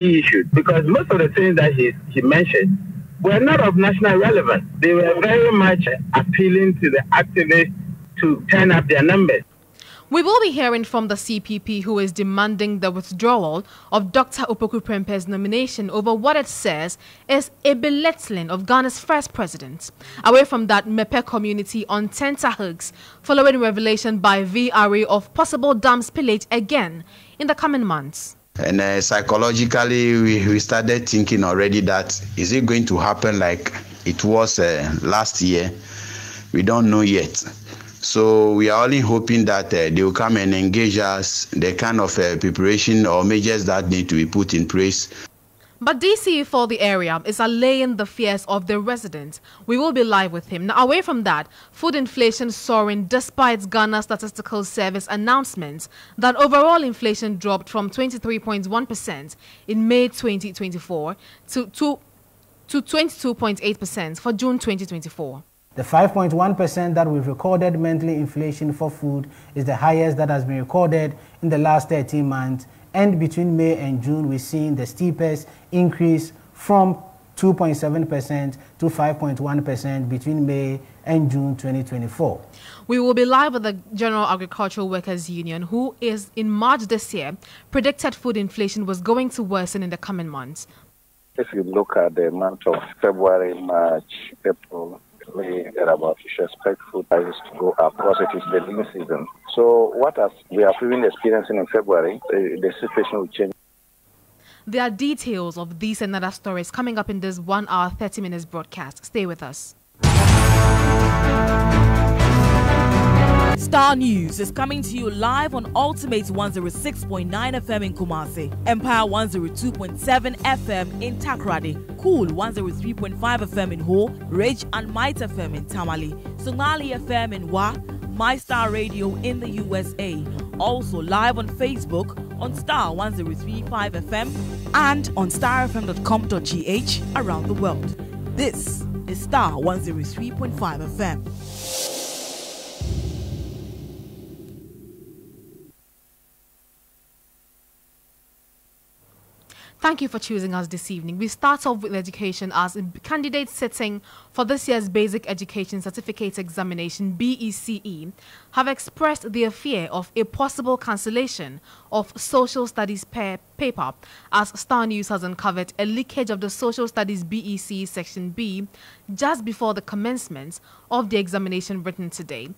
he issued, because most of the things that he mentioned were not of national relevance. They were very much appealing to the activists to turn up their numbers. We will be hearing from the CPP, who is demanding the withdrawal of Dr. Opoku Prempeh's nomination over what it says is a belittling of Ghana's first president. Away from that, Mepe community on tenterhooks following revelation by VRA of possible dam spillage again in the coming months. And psychologically, we started thinking already that is it going to happen like it was last year? We don't know yet. So we are only hoping that they will come and engage us, the kind of preparation or measures that need to be put in place. But DC for the area is allaying the fears of the residents. We will be live with him. Now, away from that, food inflation soaring despite Ghana Statistical Service announcements that overall inflation dropped from 23.1% in May 2024 to 22.8% for June 2024. The 5.1% that we've recorded monthly inflation for food is the highest that has been recorded in the last 13 months. And between May and June, we've seen the steepest increase from 2.7% to 5.1% between May and June 2024. We will be live with the General Agricultural Workers Union, who is in March this year predicted food inflation was going to worsen in the coming months. If you look at the month of February, March, April, about you should expect food prices to go up because it is the lean season. So what we are even experiencing in February, the situation will change. There are details of these and other stories coming up in this 1 hour 30 minutes broadcast. Stay with us. Starr News is coming to you live on Ultimate 106.9 FM in Kumasi, Empire 102.7 FM in Takoradi, Cool 103.5 FM in Ho, Rage and Might FM in Tamale, Sonali FM in Wa, My Star Radio in the USA. Also live on Facebook on Starr 103.5 FM and on starfm.com.gh around the world. This is Starr 103.5 FM. Thank you for choosing us this evening. We start off with education as candidates sitting for this year's Basic Education Certificate Examination, BECE, have expressed their fear of a possible cancellation of Social Studies paper, as Starr News has uncovered a leakage of the Social Studies BECE Section B just before the commencement of the examination written today.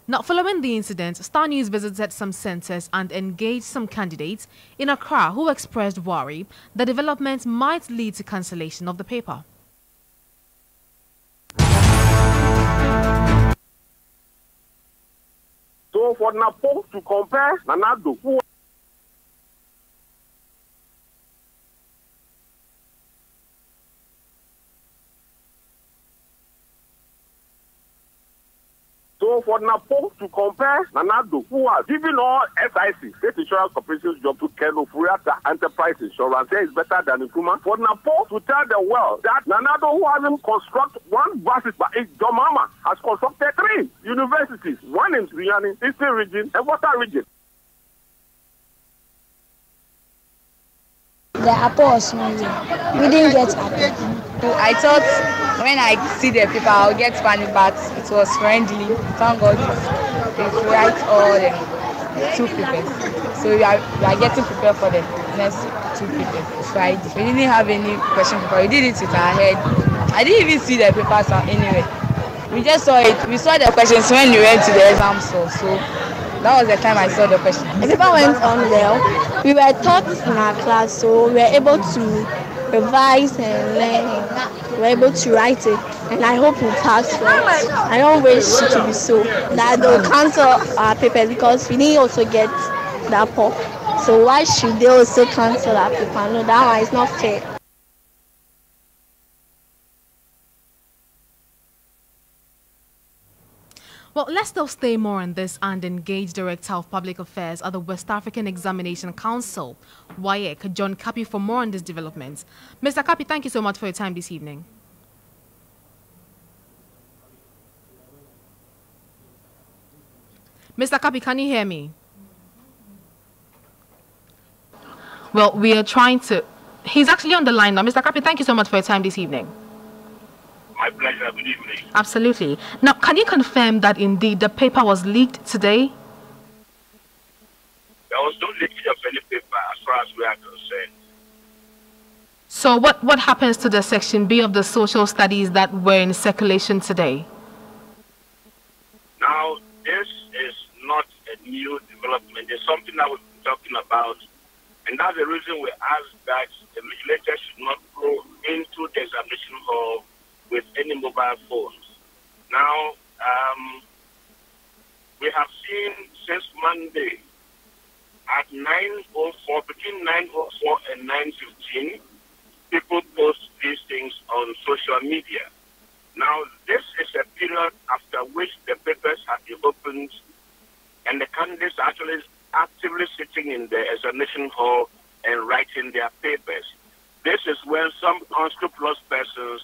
Now, following the incident, Starr News visited some centers and engaged some candidates in Accra who expressed worry the development might lead to cancellation of the paper. So for Napo to compare Nanado, who So for Napo to compare Nanado, who has given all SIC, State Insurance Corporation's job to Keno Furiata Enterprise Insurance, there is better than Nkrumah. For Napo to tell the world that Nanado, who hasn't constructed one varsity, but Domama has constructed 3 universities, one in Riani, Eastern region, and Water region. The apple was noisy. We didn't get apple. I thought when I see the paper I'll get panic, but it was friendly. Thank God it's write all the 2 papers. So we are getting prepared for the next 2 papers. Friday. We didn't have any question paper. We did it with our head. I didn't even see the papers anyway. We just saw it. We saw the questions when we went to the exam store. So that was the time I saw the question. The paper went on well. We were taught in our class, so we were able to revise and learn. We were able to write it, and I hope we pass it. I don't wish it to be so that they'll cancel our papers because we didn't also get that pop. So why should they also cancel our paper? No, that one is not fair. Well, let's still stay more on this and engage Director of Public Affairs at the West African Examination Council, WAEC, John Kapi, for more on this development. Mr. Kapi, thank you so much for your time this evening. Mr. Kapi, can you hear me? Well, we are trying to He's actually on the line now. Mr. Kapi, thank you so much for your time this evening. My pleasure. Good evening. Absolutely. Now, can you confirm that indeed the paper was leaked today? There was no leakage of any paper as far as we are concerned. So what happens to the Section B of the social studies that were in circulation today? Now, this is not a new development. It's something that we've been talking about. And that's the reason we ask that the legislators should not go into the examination hall with any mobile phones. Now, we have seen since Monday at 9:04, between 9:04 and 9:15, people post these things on social media. Now, this is a period after which the papers have been opened and the candidates are actually actively sitting in the examination hall and writing their papers. This is when some unscrupulous persons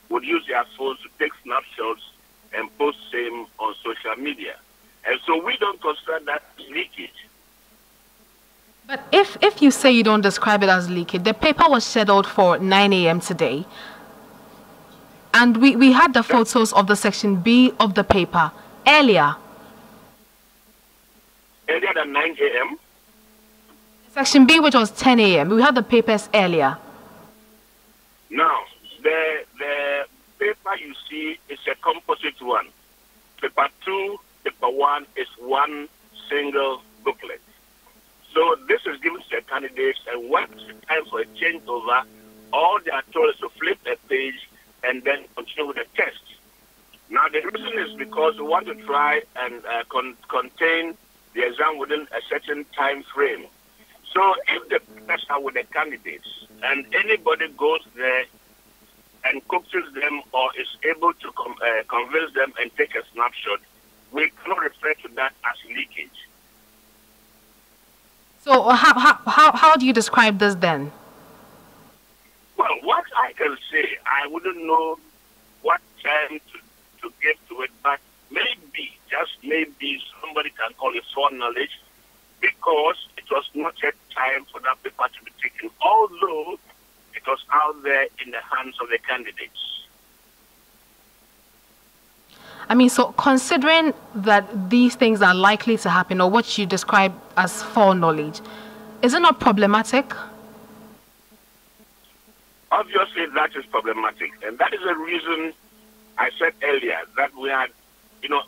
would use their phones to take snapshots and post same on social media. And so we don't consider that leakage. But if you say you don't describe it as leakage, the paper was scheduled for 9 a.m. today. And we had the photos of the Section B of the paper earlier. Earlier than 9 a.m.? Section B, which was 10 a.m. We had the papers earlier. Now, the paper you see is a composite one. Paper 2, paper 1 is one single booklet. So this is given to the candidates, and when it's time for a changeover, all they are told is to flip a page and then continue with the test. Now, the reason is because we want to try and contain the exam within a certain time frame. So if the papers are with the candidates and anybody goes there and coaches them or is able to convince them and take a snapshot, we cannot refer to that as leakage. So how do you describe this then? Well, what I can say, I wouldn't know what term to give to it, but maybe, just maybe, somebody can call it foreknowledge because it was not yet time for that paper to be taken, although it was out there in the hands of the candidates. I mean, so considering that these things are likely to happen, or what you describe as foreknowledge, is it not problematic? Obviously, that is problematic, and that is the reason I said earlier that we had,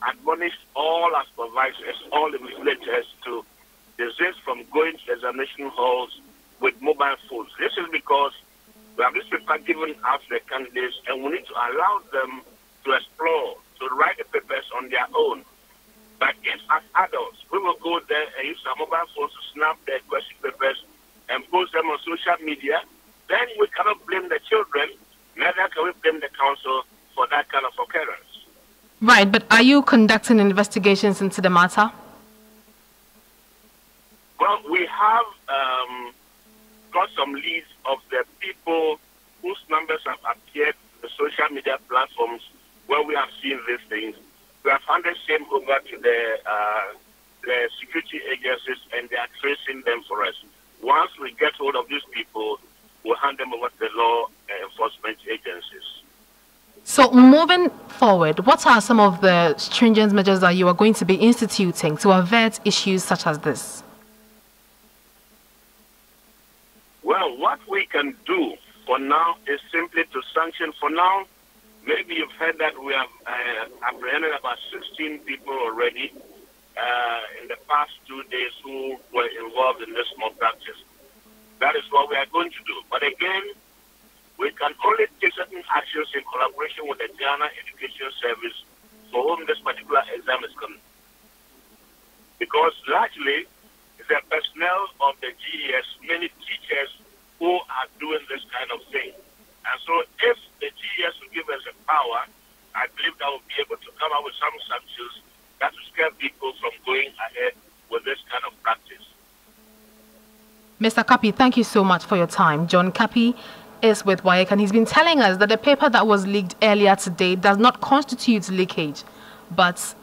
admonished all our supervisors, all the legislators to desist from going to examination halls with mobile phones. This is because we have this paper given out to the candidates, and we need to allow them to explore, to write the papers on their own. But if as adults, we will go there and use our mobile phones to snap their question papers and post them on social media, then we cannot blame the children, neither can we blame the council for that kind of occurrence. Right, but are you conducting investigations into the matter? Well, we have got some leads of the people whose numbers have appeared on the social media platforms where we have seen these things. We have handed them over to the security agencies, and they are tracing them for us. Once we get hold of these people, we'll hand them over to the law enforcement agencies. So moving forward, what are some of the stringent measures that you are going to be instituting to avert issues such as this? Well, what we can do for now is simply to sanction. For now, maybe you've heard that we have apprehended about 16 people already in the past 2 days who were involved in this malpractice. That is what we are going to do. But again, we can only take certain actions in collaboration with the Ghana Education Service for whom this particular exam is coming. Because largely, the personnel of the GES, many teachers who are doing this kind of thing. And so if the GES will give us the power, I believe that we'll be able to come up with some sanctions that will scare people from going ahead with this kind of practice. Mr. Kapi, thank you so much for your time. John Kapi is with WAEC, and he's been telling us that the paper that was leaked earlier today does not constitute leakage, but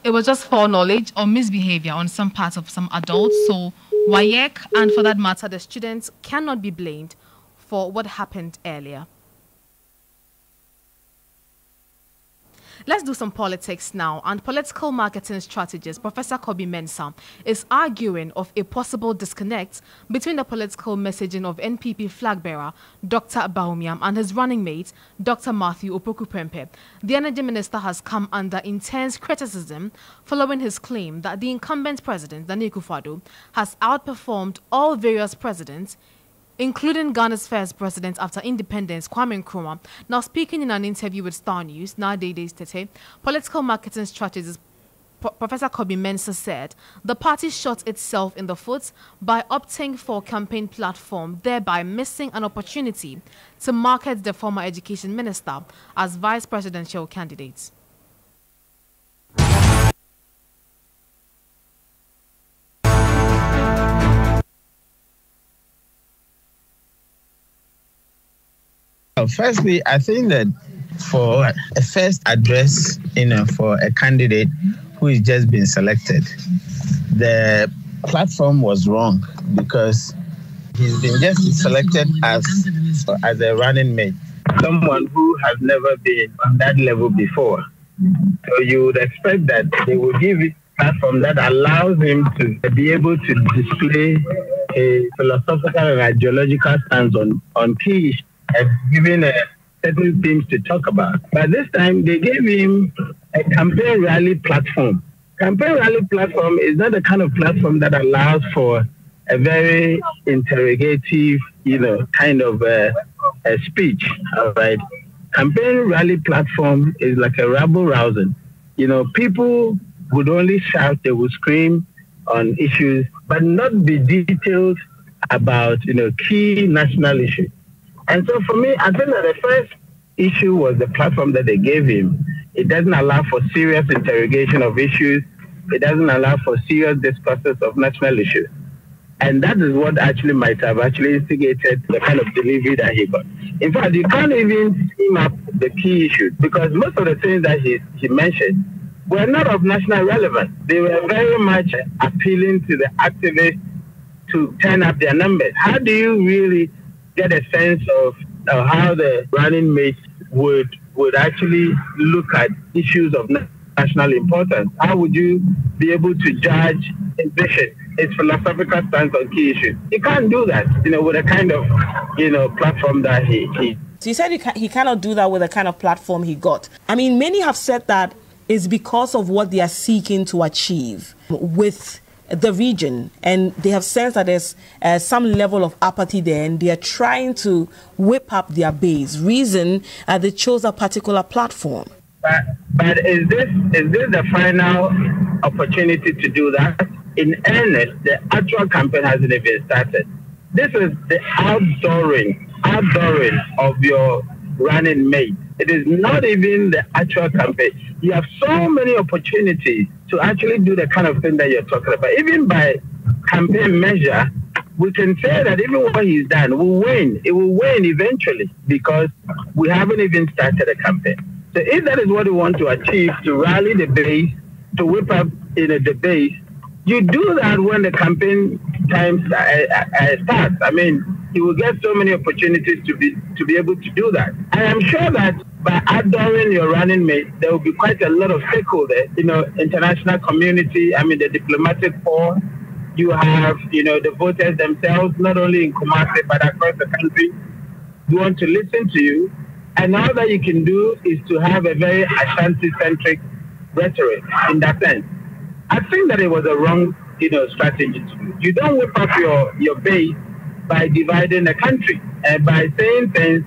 it was just foreknowledge or misbehavior on some part of some adults. So WAEC, and for that matter, the students, cannot be blamed for what happened earlier. Let's do some politics now. And political marketing strategist Professor Kobi Mensah is arguing of a possible disconnect between the political messaging of NPP flag bearer Dr. Bawumia and his running mate Dr. Matthew Opoku-Prempeh. The energy minister has come under intense criticism following his claim that the incumbent president, Nana Akufo-Addo, has outperformed all various presidents, including Ghana's first president after independence, Kwame Nkrumah. Now, speaking in an interview with Starr News, nowadays today, political marketing strategist Professor Kobi Mensah said the party shot itself in the foot by opting for a campaign platform, thereby missing an opportunity to market the former education minister as vice presidential candidate. Firstly, I think that for a first address, for a candidate who is just been selected, the platform was wrong because he's been just selected as a running mate, someone who has never been on that level before. So you would expect that they will give it a platform that allows him to be able to display a philosophical and ideological stance on key issues and giving certain things to talk about. But this time they gave him a campaign rally platform. Campaign rally platform is not the kind of platform that allows for a very interrogative, kind of a speech. All right. Campaign rally platform is like a rabble-rousing. People would only shout, they would scream on issues, but not be detailed about, key national issues. And so for me, I think that the first issue was the platform that they gave him. It doesn't allow for serious interrogation of issues. It doesn't allow for serious discussions of national issues. And that is what actually might have actually instigated the kind of delivery that he got. In fact, you can't even team up the key issues because most of the things that he mentioned were not of national relevance. They were very much appealing to the activists to turn up their numbers. How do you really get a sense of how the running mates would actually look at issues of national importance? How would you be able to judge his vision, his philosophical stance on key issues? You can't do that, with a kind of, platform that he. So you said he cannot do that with the kind of platform he got. I mean, many have said that it's because of what they are seeking to achieve with the region, and they have sensed that there's some level of apathy there, and they are trying to whip up their base. Reason they chose a particular platform. But is this the final opportunity to do that? In earnest, the actual campaign hasn't even started. This is the outdooring of your running mate. It is not even the actual campaign. You have so many opportunities to actually do the kind of thing that you're talking about. Even by campaign measure, we can say that even what he's done will win. It will win eventually because we haven't even started a campaign. So if that is what we want to achieve, to rally the base, to whip up the base, you do that when the campaign time starts. I mean, you will get so many opportunities to be able to do that. I am sure that by adoring your running mate, there will be quite a lot of stakeholders, international community, the diplomatic corps. You have, the voters themselves, not only in Kumasi, but across the country, who want to listen to you. And all that you can do is to have a very Ashanti-centric rhetoric in that sense. I think that it was a wrong, strategy to do. You don't whip up your base by dividing the country and by saying things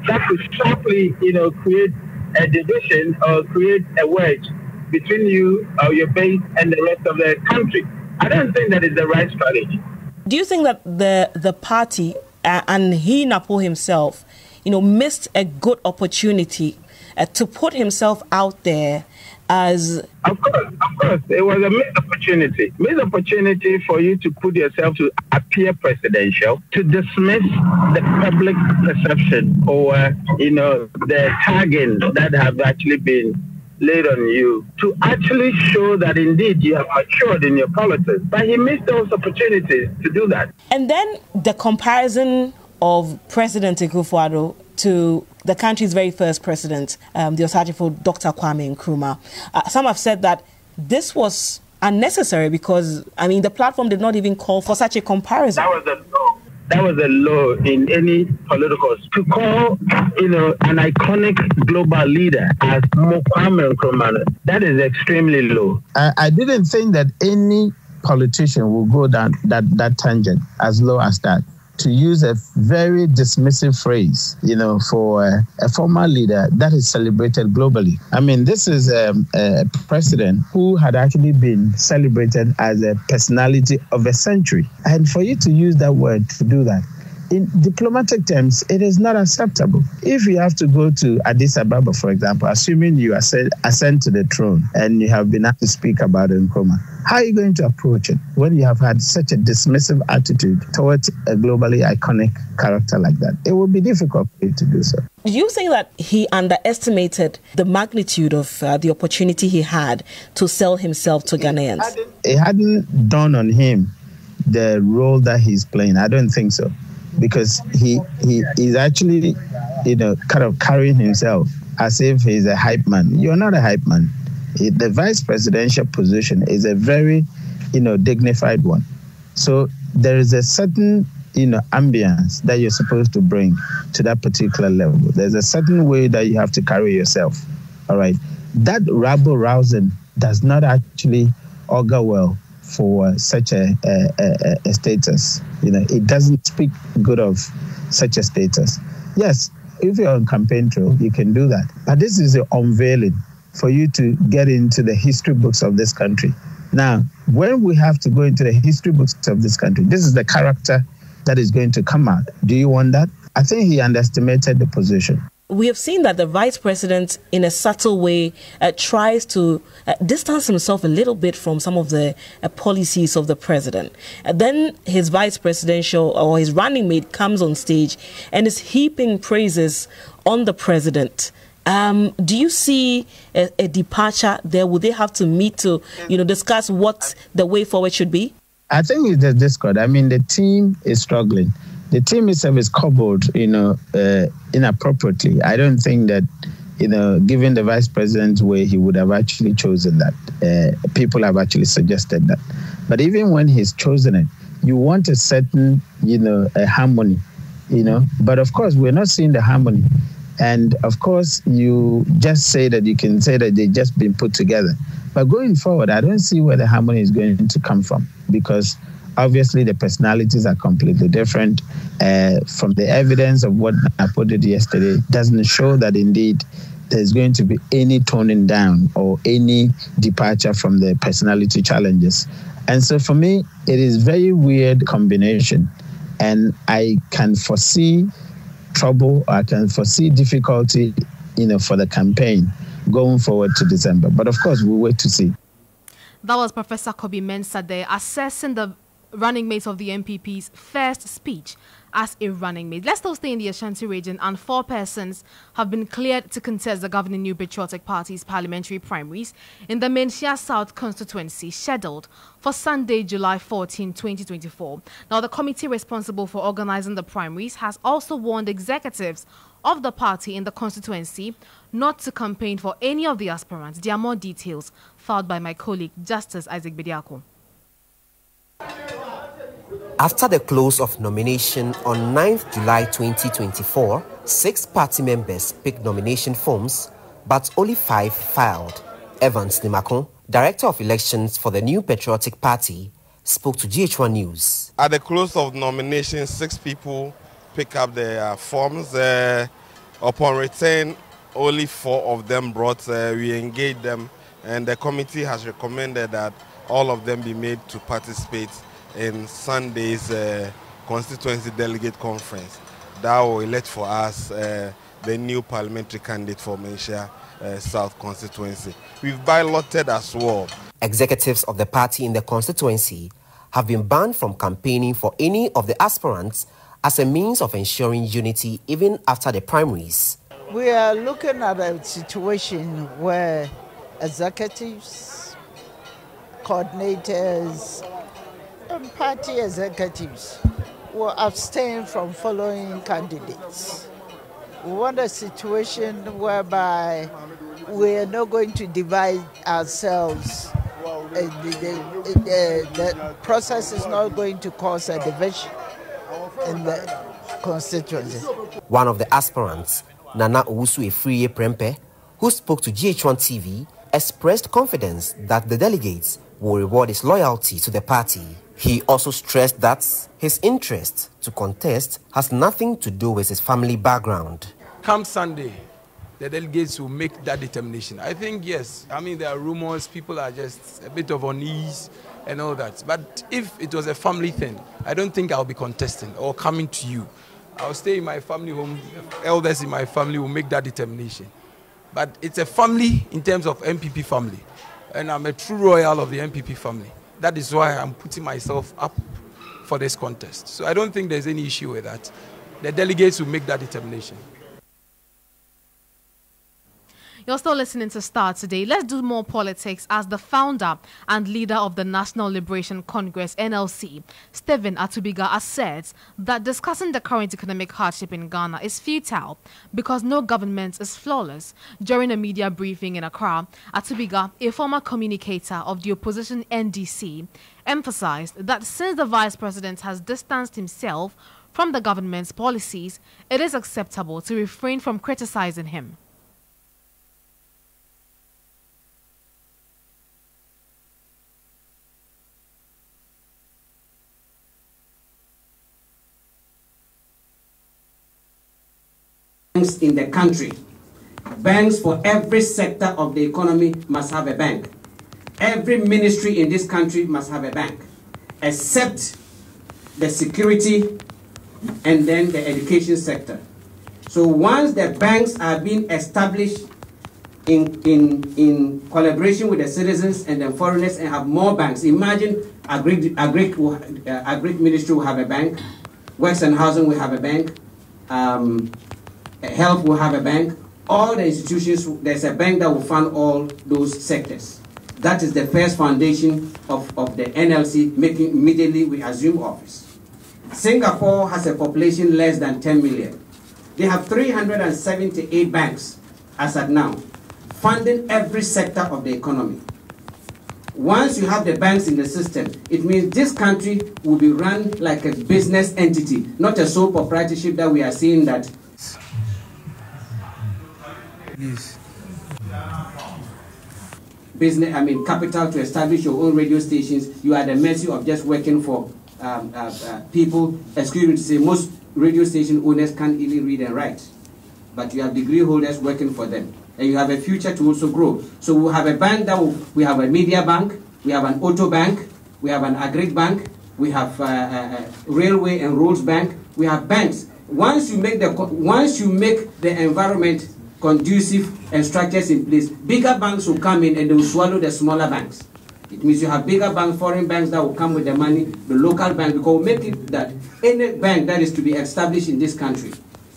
that could sharply, create a division or create a wedge between you or your base and the rest of the country. I don't think that is the right strategy. Do you think that the party and he, Napo himself, missed a good opportunity to put himself out there as... Of course. It was a missed opportunity. Missed opportunity for you to put yourself to appear presidential, to dismiss the public perception or, the tagging that have actually been laid on you, to actually show that indeed you have matured in your politics. But he missed those opportunities to do that. And then the comparison of President Tutuwaa to the country's very first president, the Osajifo Dr. Kwame Nkrumah. Some have said that this was unnecessary because, I mean, the platform did not even call for such a comparison. That was a low in any political. To call, an iconic global leader as Kwame Nkrumah, that is extremely low. I didn't think that any politician will go down that tangent as low as that. To use a very dismissive phrase, for a former leader that is celebrated globally. I mean, this is a president who had actually been celebrated as a personality of a century. And for you to use that word to do that, in diplomatic terms, it is not acceptable. If you have to go to Addis Ababa, for example, assuming you ascend to the throne and you have been asked to speak about Nkrumah, how are you going to approach it when you have had such a dismissive attitude towards a globally iconic character like that? It will be difficult for you to do so. Do you think that he underestimated the magnitude of the opportunity he had to sell himself to Ghanaians? It hadn't dawned on him the role that he's playing. I don't think so. Because he is actually, kind of carrying himself as if he's a hype man. You're not a hype man. The vice presidential position is a very, dignified one. So there is a certain, ambience that you're supposed to bring to that particular level. There's a certain way that you have to carry yourself. All right. That rabble-rousing does not actually augur well for such a status. It doesn't speak good of such a status. Yes, if you're on campaign trail, you can do that. But this is the unveiling for you to get into the history books of this country. Now, when we have to go into the history books of this country, this is the character that is going to come out. Do you want that? I think he underestimated the position. We have seen that the vice president, in a subtle way, tries to distance himself a little bit from some of the policies of the president. Then his vice presidential or his running mate comes on stage and is heaping praises on the president. Do you see a departure there? Would they have to meet to, discuss what the way forward should be? I think it's the discord. I mean, the team is struggling. The team itself is cobbled, inappropriately. I don't think that, given the vice president's way, he would have actually chosen that. People have actually suggested that. But even when he's chosen it, you want a certain, a harmony, But of course, we're not seeing the harmony. And of course, you just say that you can say that they've just been put together. But going forward, I don't see where the harmony is going to come from because obviously, the personalities are completely different. From the evidence of what I put it yesterday, doesn't show that indeed there's going to be any toning down or any departure from the personality challenges. And so for me, it is very weird combination. And I can foresee trouble, I can foresee difficulty, for the campaign going forward to December. But of course, we'll wait to see. That was Professor Kobi Mensah there assessing the running mates of the MPP's first speech as a running mate. Let's still stay in the Ashanti region, and 4 persons have been cleared to contest the governing New Patriotic Party's parliamentary primaries in the Menchia South constituency, scheduled for Sunday, July 14, 2024. Now, the committee responsible for organizing the primaries has also warned executives of the party in the constituency not to campaign for any of the aspirants. There are more details filed by my colleague, Justice Isaac Bediako. After the close of nomination on 9th July 2024, 6 party members picked nomination forms, but only 5 filed. Evans Nimakon, Director of Elections for the New Patriotic Party, spoke to GH1 News. At the close of nomination, 6 people pick up their forms. Upon return, only 4 of them brought. We engaged them, and the committee has recommended that all of them be made to participate in Sunday's constituency delegate conference. That will elect for us the new parliamentary candidate for Menchia South constituency. We've balloted as well. Executives of the party in the constituency have been banned from campaigning for any of the aspirants as a means of ensuring unity even after the primaries. We are looking at a situation where executives, coordinators, and party executives will abstain from following candidates. We want a situation whereby we are not going to divide ourselves. The process is not going to cause a division in the constituency. One of the aspirants, Nana Owusu Efriye Prempe, who spoke to GH1 TV, expressed confidence that the delegates will reward his loyalty to the party. He also stressed that his interest to contest has nothing to do with his family background. Come Sunday, the delegates will make that determination. I think, yes, I mean, there are rumors, people are just a bit of unease and all that. But if it was a family thing, I don't think I'll be contesting or coming to you. I'll stay in my family home. Elders in my family will make that determination. But it's a family in terms of MPP family. And I'm a true royal of the MPP family. That is why I'm putting myself up for this contest. So I don't think there's any issue with that. The delegates will make that determination. You're still listening to Starr today. Let's do more politics as the founder and leader of the National Liberation Congress, NLC, Stephen Atubiga, asserts that discussing the current economic hardship in Ghana is futile because no government is flawless. During a media briefing in Accra, Atubiga, a former communicator of the opposition NDC, emphasized that since the vice president has distanced himself from the government's policies, it is acceptable to refrain from criticizing him. In the country, banks for every sector of the economy must have a bank. Every ministry in this country must have a bank, except the security and then the education sector. So once the banks are being established in collaboration with the citizens and the foreigners and have more banks, imagine Agri Ministry will have a bank, Works and Housing will have a bank, Health will have a bank. All the institutions, there's a bank that will fund all those sectors. That is the first foundation of the NLC, making immediately we assume office. Singapore has a population less than 10 million. They have 378 banks as at now, funding every sector of the economy. Once you have the banks in the system, it means this country will be run like a business entity, not a sole proprietorship that we are seeing that. Business, capital to establish your own radio stations. You are at the mercy of just working for people. Excuse me to say, most radio station owners can't even read and write, but you have degree holders working for them, and you have a future to also grow. So we have a bank we have a media bank, we have an auto bank, we have an agri bank, we have a railway and roads bank. We have banks. Once you make the environment conducive and structures in place, bigger banks will come in and they will swallow the smaller banks. It means you have bigger banks, foreign banks that will come with the money, the local bank, because we'll make it that any bank that is to be established in this country,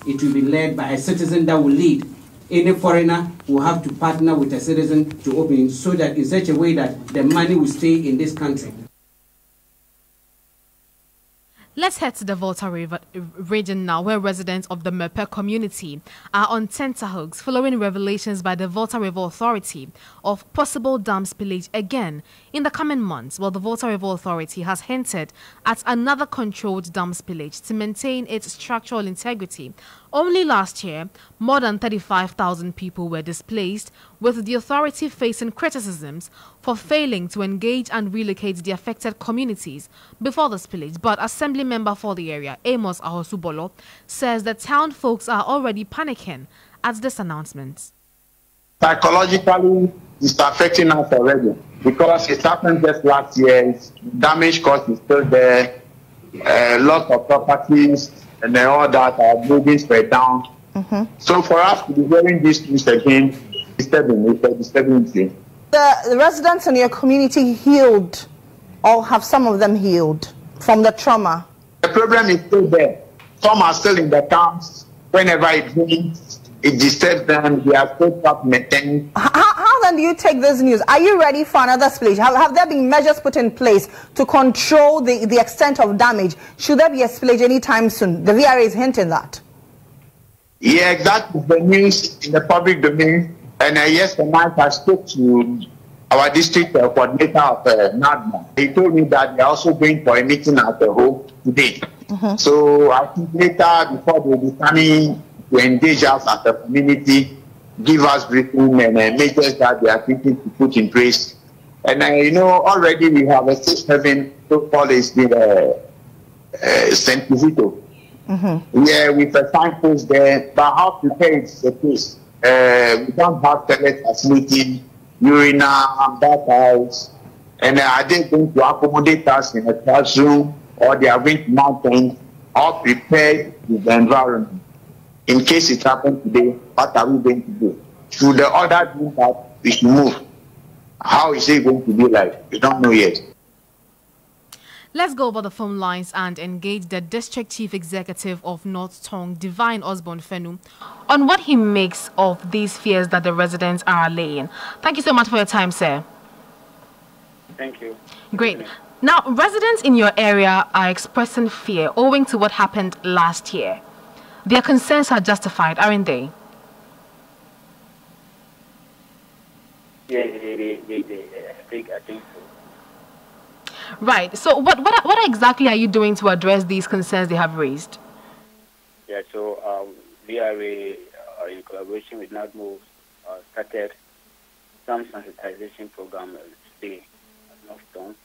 it will be led by a citizen that will lead. Any foreigner will have to partner with a citizen to open it so that in such a way that the money will stay in this country. Let's head to the Volta region now, where residents of the Mepe community are on tenterhooks following revelations by the Volta River Authority of possible dam spillage again in the coming months. Well, the Volta River Authority has hinted at another controlled dam spillage to maintain its structural integrity. Only last year, more than 35,000 people were displaced, with the authority facing criticisms for failing to engage and relocate the affected communities before the spillage. But Assembly member for the area, Amos Ahosubolo, says the town folks are already panicking at this announcement. Psychologically, it's affecting us already because it happened just last year. Damage cost is still there, loss of properties, and then all that, our buildings were down. So for us to be hearing these news again, it's disturbing. The residents in your community healed, or have some of them healed from the trauma? The problem is still there. Some are still in the camps. Whenever it rains, it disturbs them. They are still trapped in the tent. How do you take this news? Are you ready for another splurge? Have there been measures put in place to control the extent of damage? Should there be a splurge anytime soon? The VRA is hinting that. Yeah, that is the news in the public domain. And yesterday night I spoke to our district coordinator of NADMA. He told me that they're also going for a meeting at the home today. So I think later, before they will be coming to engage us as a community, give us briefing and measures that they are thinking to put in place. And already we have a safe haven protocol is been St. Kizito. Yeah, with a signpost there, but how prepared is the place? We don't have toilet facility, urinal, bathhouse, and are they going to accommodate us in a classroom, or they are going to mountains, all prepared with the environment? In case it happens today, what are we going to do? Should the order do that we should move? How is it going to be like? We don't know yet. Let's go over the phone lines and engage the District Chief Executive of North Tongue, Divine Osborne Fenu, on what he makes of these fears that the residents are allaying. Thank you so much for your time, sir. Thank you. Great. Now, residents in your area are expressing fear owing to what happened last year. Their concerns are justified, aren't they? Yeah, I think so. Right. So what exactly are you doing to address these concerns they have raised? Yeah, so VRA, in collaboration with NADMO, started some sensitization program today at North Tongue.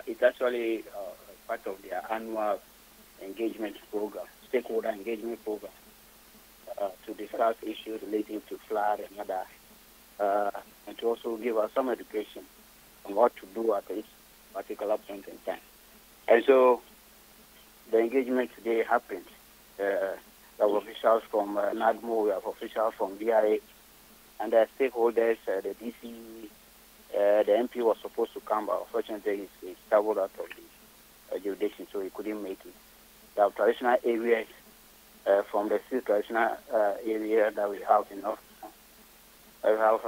It's actually part of their annual engagement program, stakeholder engagement program, to discuss issues relating to flood and other, and to also give us some education on what to do at this particular point in time. And so the engagement today happened. We have officials from NADMO, we have officials from VRA, and the stakeholders, the DC, the MP was supposed to come, but unfortunately he traveled out of the jurisdiction, so he couldn't make it. We have traditional areas from the 6 traditional area that we have in North. We have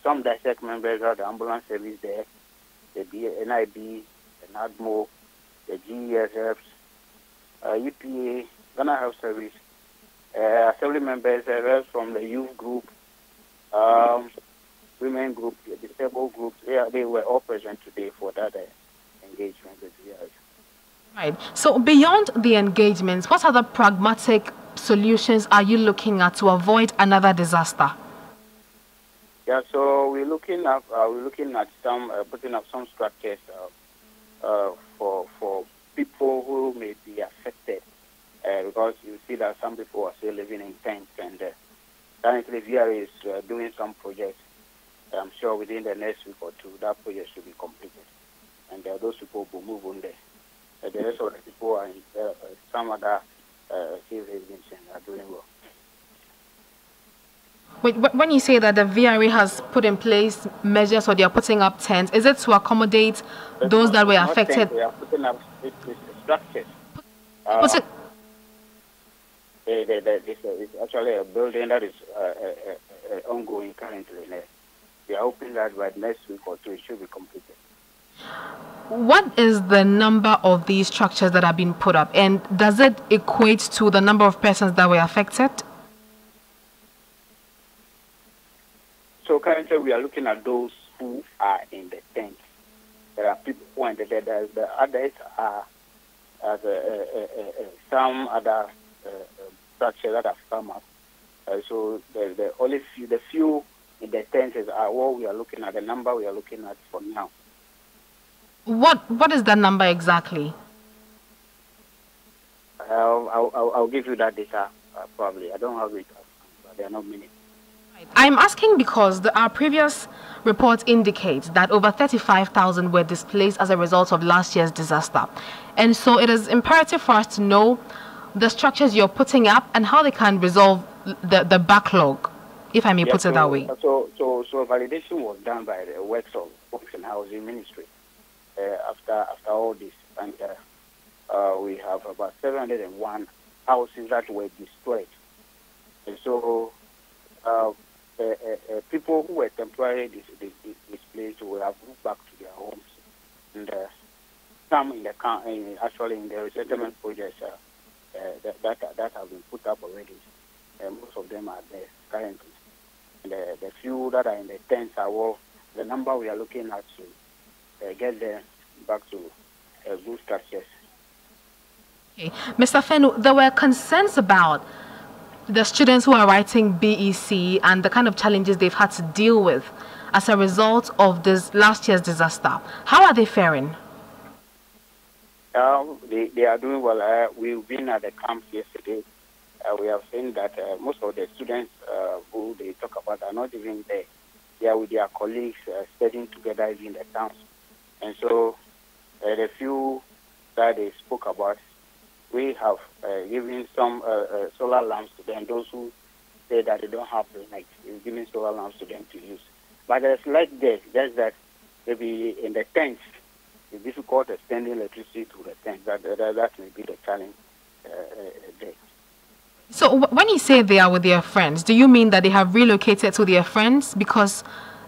some district members of the ambulance service there, the NIB, the NADMO, the GESFs, EPA, Ghana Health Service, assembly members, reps from the youth group, women group, the disabled groups. They were all present today for that engagement with VRA. Right. So beyond the engagements, what other pragmatic solutions are you looking at to avoid another disaster? Yeah, so we're looking at some putting up some structures for people who may be affected, because you see that some people are still living in tents, and currently VRA is doing some projects. I'm sure within the next week or two that project should be completed, and those people will move on there. The rest of the people are in some other civilizations are doing well. Wait, when you say that the VRA has put in place measures or they are putting up tents, is it to accommodate those that were affected? They are putting up structures. It's actually a building that is ongoing currently. We are hoping that by next week or two it should be completed. What is the number of these structures that are being put up, and does it equate to the number of persons that were affected? So currently we are looking at those who are in the tent. There are people who are in the tent. The others are some other structures that have come up. So the only few in the tents are what we are looking at, the number we are looking at for now. What is that number exactly? I'll give you that data probably. I don't have it, but there are not many. I'm asking because our previous reports indicate that over 35,000 were displaced as a result of last year's disaster. And so it is imperative for us to know the structures you're putting up and how they can resolve the backlog, if I may put it that way. So validation was done by the Works and Housing Ministry after all this. And we have about 701 houses that were destroyed. And so people who were temporarily displaced will have moved back to their homes, and some in the actually in the resettlement projects that have been put up already. Most of them are there currently. And the few that are in the tents are the number we are looking at to get them back to good structures. Okay. Mr. Fenu, there were concerns about the students who are writing BEC and the kind of challenges they've had to deal with as a result of this last year's disaster. How are they faring? They are doing well. We've been at the camp yesterday. We have seen that most of the students who they talk about are not even there. They are with their colleagues studying together in the towns. And so the few that they spoke about, we have given some solar lamps to them. Those who say that they don't have the light, we're giving solar lamps to them to use. But there's light there, just that maybe in the tents, it's difficult extending electricity to the tents. That may be the challenge there. So when you say they are with their friends, do you mean that they have relocated to their friends? Because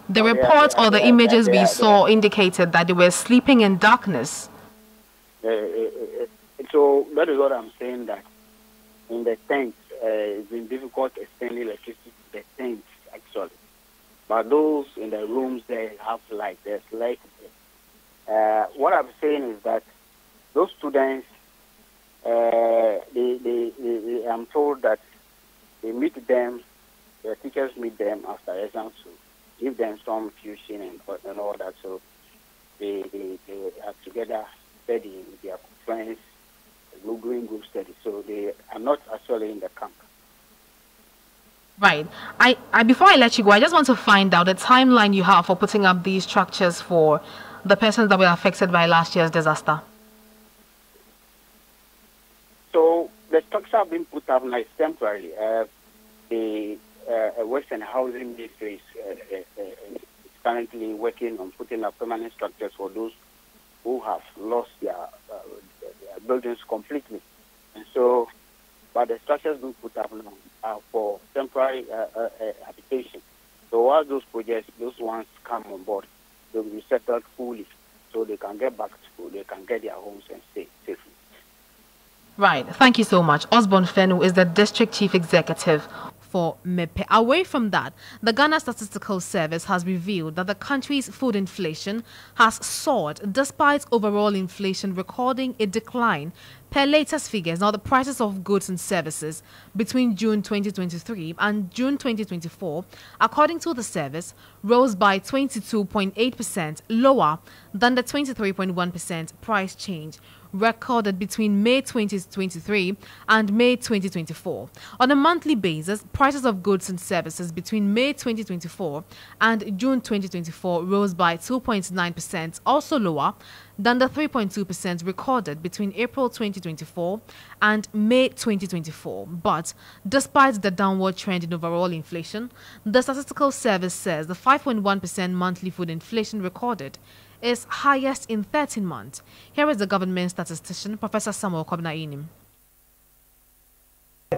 the reports or the images we saw indicated that they were sleeping in darkness. So that is what I'm saying, that in the tents, it's been difficult extending electricity to the tents, actually. But those in the rooms, they have light. There's light there. What I'm saying is that those students, I'm told that they meet them, their teachers meet them after exams to give them some tuition and all that. So they are together studying with their friends, doing group study. So they are not actually in the camp. Right. Before I let you go, I just want to find out the timeline you have for putting up these structures for the persons that were affected by last year's disaster. So the structure have been put up like temporarily. The Western Housing Ministry is currently working on putting up permanent structures for those who have lost their buildings completely. And so, but the structures being put up now are for temporary habitation. So while those projects, those ones come on board, they will be settled fully, so they can get back to school, they can get their homes and stay safely. Right. Thank you so much. Osborne Fenu is the District Chief Executive for MEPE. Away from that, the Ghana Statistical Service has revealed that the country's food inflation has soared despite overall inflation recording a decline. Per latest figures, now the prices of goods and services between June 2023 and June 2024, according to the service, rose by 22.8%, lower than the 23.1% price change recorded between May 2023 and May 2024. On a monthly basis, prices of goods and services between May 2024 and June 2024 rose by 2.9%, also lower than the 3.2% recorded between April 2024 and May 2024. But despite the downward trend in overall inflation, the Statistical Service says the 5.1% monthly food inflation recorded is highest in 13 months. Here is the government statistician, Professor Samuel Kobna-Inim.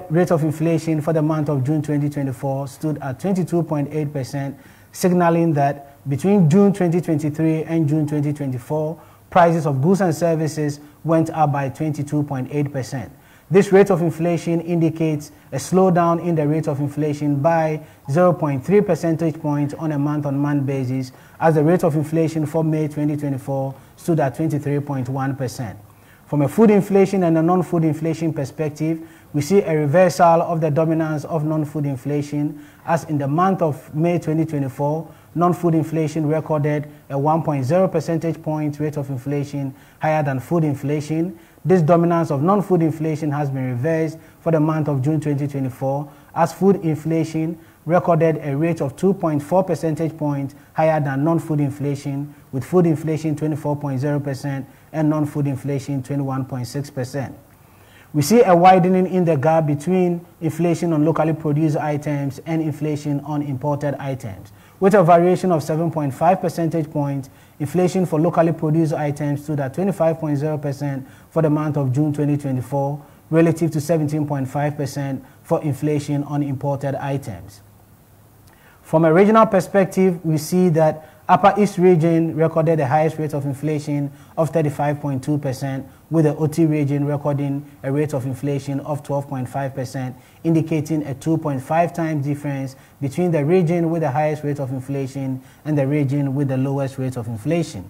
Rate of inflation for the month of June 2024 stood at 22.8%, signaling that between June 2023 and June 2024, prices of goods and services went up by 22.8%. This rate of inflation indicates a slowdown in the rate of inflation by 0.3 percentage points on a month-on-month basis, as the rate of inflation for May 2024 stood at 23.1%. From a food inflation and a non-food inflation perspective, we see a reversal of the dominance of non-food inflation, as in the month of May 2024, non-food inflation recorded a 1.0 percentage point rate of inflation higher than food inflation. This dominance of non-food inflation has been reversed for the month of June 2024, as food inflation recorded a rate of 2.4 percentage points higher than non-food inflation, with food inflation 24.0% and non-food inflation 21.6%. We see a widening in the gap between inflation on locally produced items and inflation on imported items. With a variation of 7.5 percentage points, inflation for locally produced items stood at 25.0% for the month of June 2024, relative to 17.5% for inflation on imported items. From a regional perspective, we see that Upper East region recorded the highest rate of inflation of 35.2%, with the OT region recording a rate of inflation of 12.5%, indicating a 2.5 times difference between the region with the highest rate of inflation and the region with the lowest rate of inflation.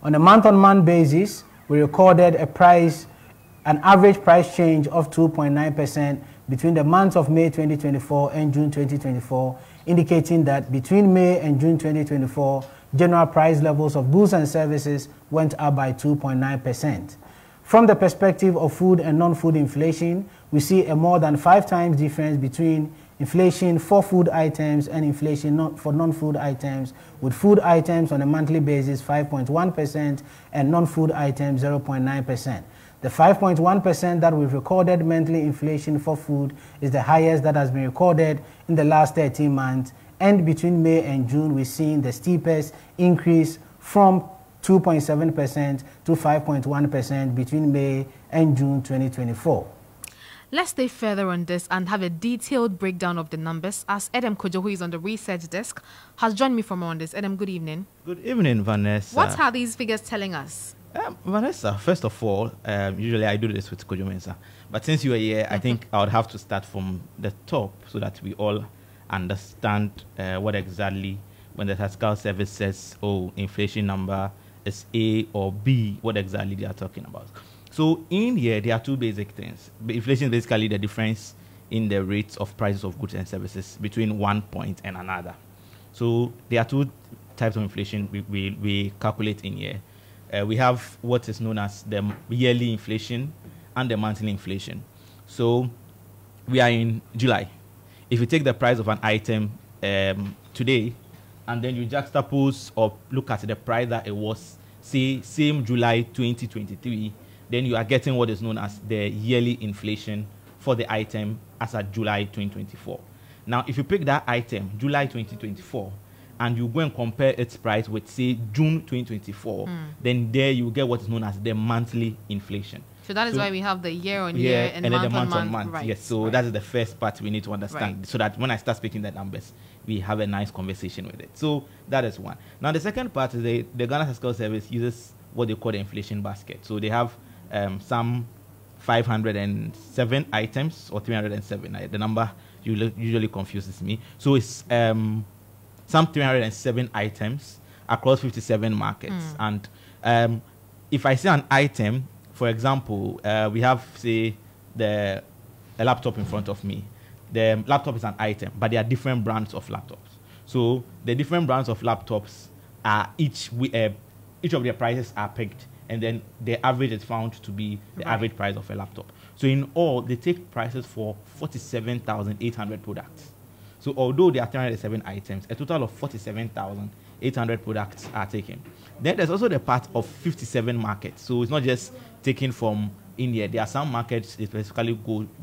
On a month-on-month basis, we recorded an average price change of 2.9% between the months of May 2024 and June 2024, indicating that between May and June 2024, general price levels of goods and services went up by 2.9%. From the perspective of food and non-food inflation, we see a more than 5 times difference between inflation for food items and inflation for non-food items, with food items on a monthly basis 5.1% and non-food items 0.9%. The 5.1% that we've recorded monthly inflation for food is the highest that has been recorded in the last 13 months. And between May and June, we've seen the steepest increase from 2.7% to 5.1% between May and June 2024. Let's stay further on this and have a detailed breakdown of the numbers, as Edem Kojo, who is on the research desk, has joined me from on this. Edem, good evening. Good evening, Vanessa. What are these figures telling us? Vanessa, first of all, usually I do this with Kojo Mensah, but since you are here, I think I would have to start from the top so that we all understand what exactly, when the Statistical Service says, oh, inflation number is A or B, what exactly they are talking about. So in here, there are two basic things. Inflation is basically the difference in the rates of prices of goods and services between one point and another. So there are two types of inflation we calculate in here. We have what is known as the yearly inflation and the monthly inflation. So we are in July. If you take the price of an item today, and then you juxtapose or look at the price that it was, say, same July 2023, then you are getting what is known as the yearly inflation for the item as at July 2024. Now, if you pick that item, July 2024, and you go and compare its price with, say, June 2024, then there you get what is known as the monthly inflation. So that is why we have the year-on-year and month-on-month. Right. Yes, so that is the first part we need to understand, so that when I start speaking the numbers, we have a nice conversation with it. So that is one. Now, the second part is the Ghana Statistical Service uses what they call the inflation basket. So they have some 507 items or 307. The number usually confuses me. So it's some 307 items across 57 markets. And if I say an item, for example, we have, say, a laptop in front of me. The laptop is an item, but there are different brands of laptops. So the different brands of laptops are each of their prices are picked, and then the average is found to be the average price of a laptop. So in all, they take prices for 47,800 products. So although there are 307 items, a total of 47,800 products are taken. Then there's also the part of 57 markets. So it's not just taken from India. There are some markets they specifically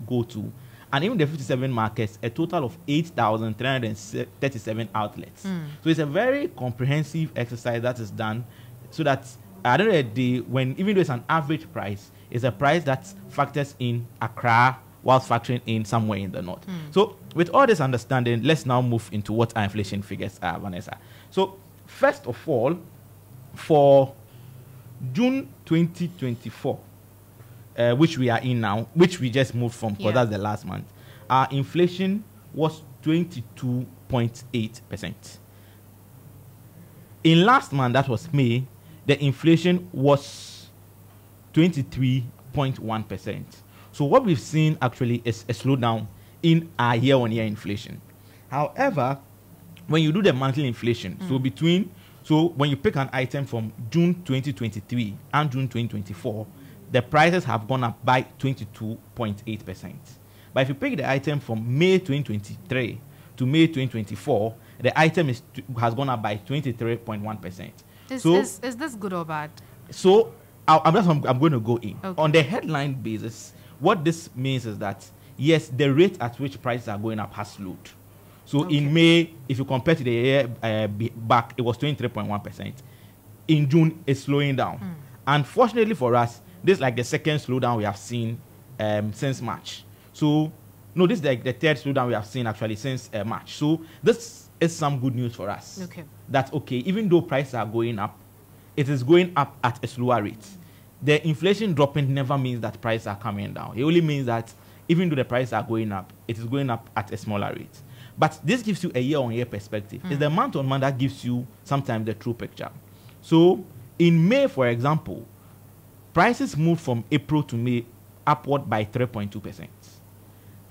go to. And even the 57 markets, a total of 8,337 outlets. So it's a very comprehensive exercise that is done so that at the end of the day, even though it's an average price, it's a price that factors in Accra whilst factoring in somewhere in the north. So with all this understanding, let's now move into what our inflation figures are, Vanessa. So first of all, for June 2024, which we are in now, which we just moved from, because that's the last month, our inflation was 22.8%. In last month, that was May, the inflation was 23.1%. So what we've seen actually is a slowdown in our year-on-year inflation. However, when you do the monthly inflation, so when you pick an item from June 2023 and June 2024, the prices have gone up by 22.8%. But if you pick the item from May 2023 to May 2024, the item has gone up by 23.1%. Is this good or bad? So I'm going to go in. Okay. On the headline basis, what this means is that, yes, the rate at which prices are going up has slowed. So in May, if you compare to the year back, it was 23.1%. In June, it's slowing down. Unfortunately for us, this is like the second slowdown we have seen since March. So, no, this is like the third slowdown we have seen actually since March. So this is some good news for us. Okay. That's okay. Even though prices are going up, it is going up at a slower rate. The inflation dropping never means that prices are coming down. It only means that even though the prices are going up, it is going up at a smaller rate. But this gives you a year-on-year perspective. It's the month-on-month that gives you sometimes the true picture. So in May, for example, prices moved from April to May upward by 3.2%.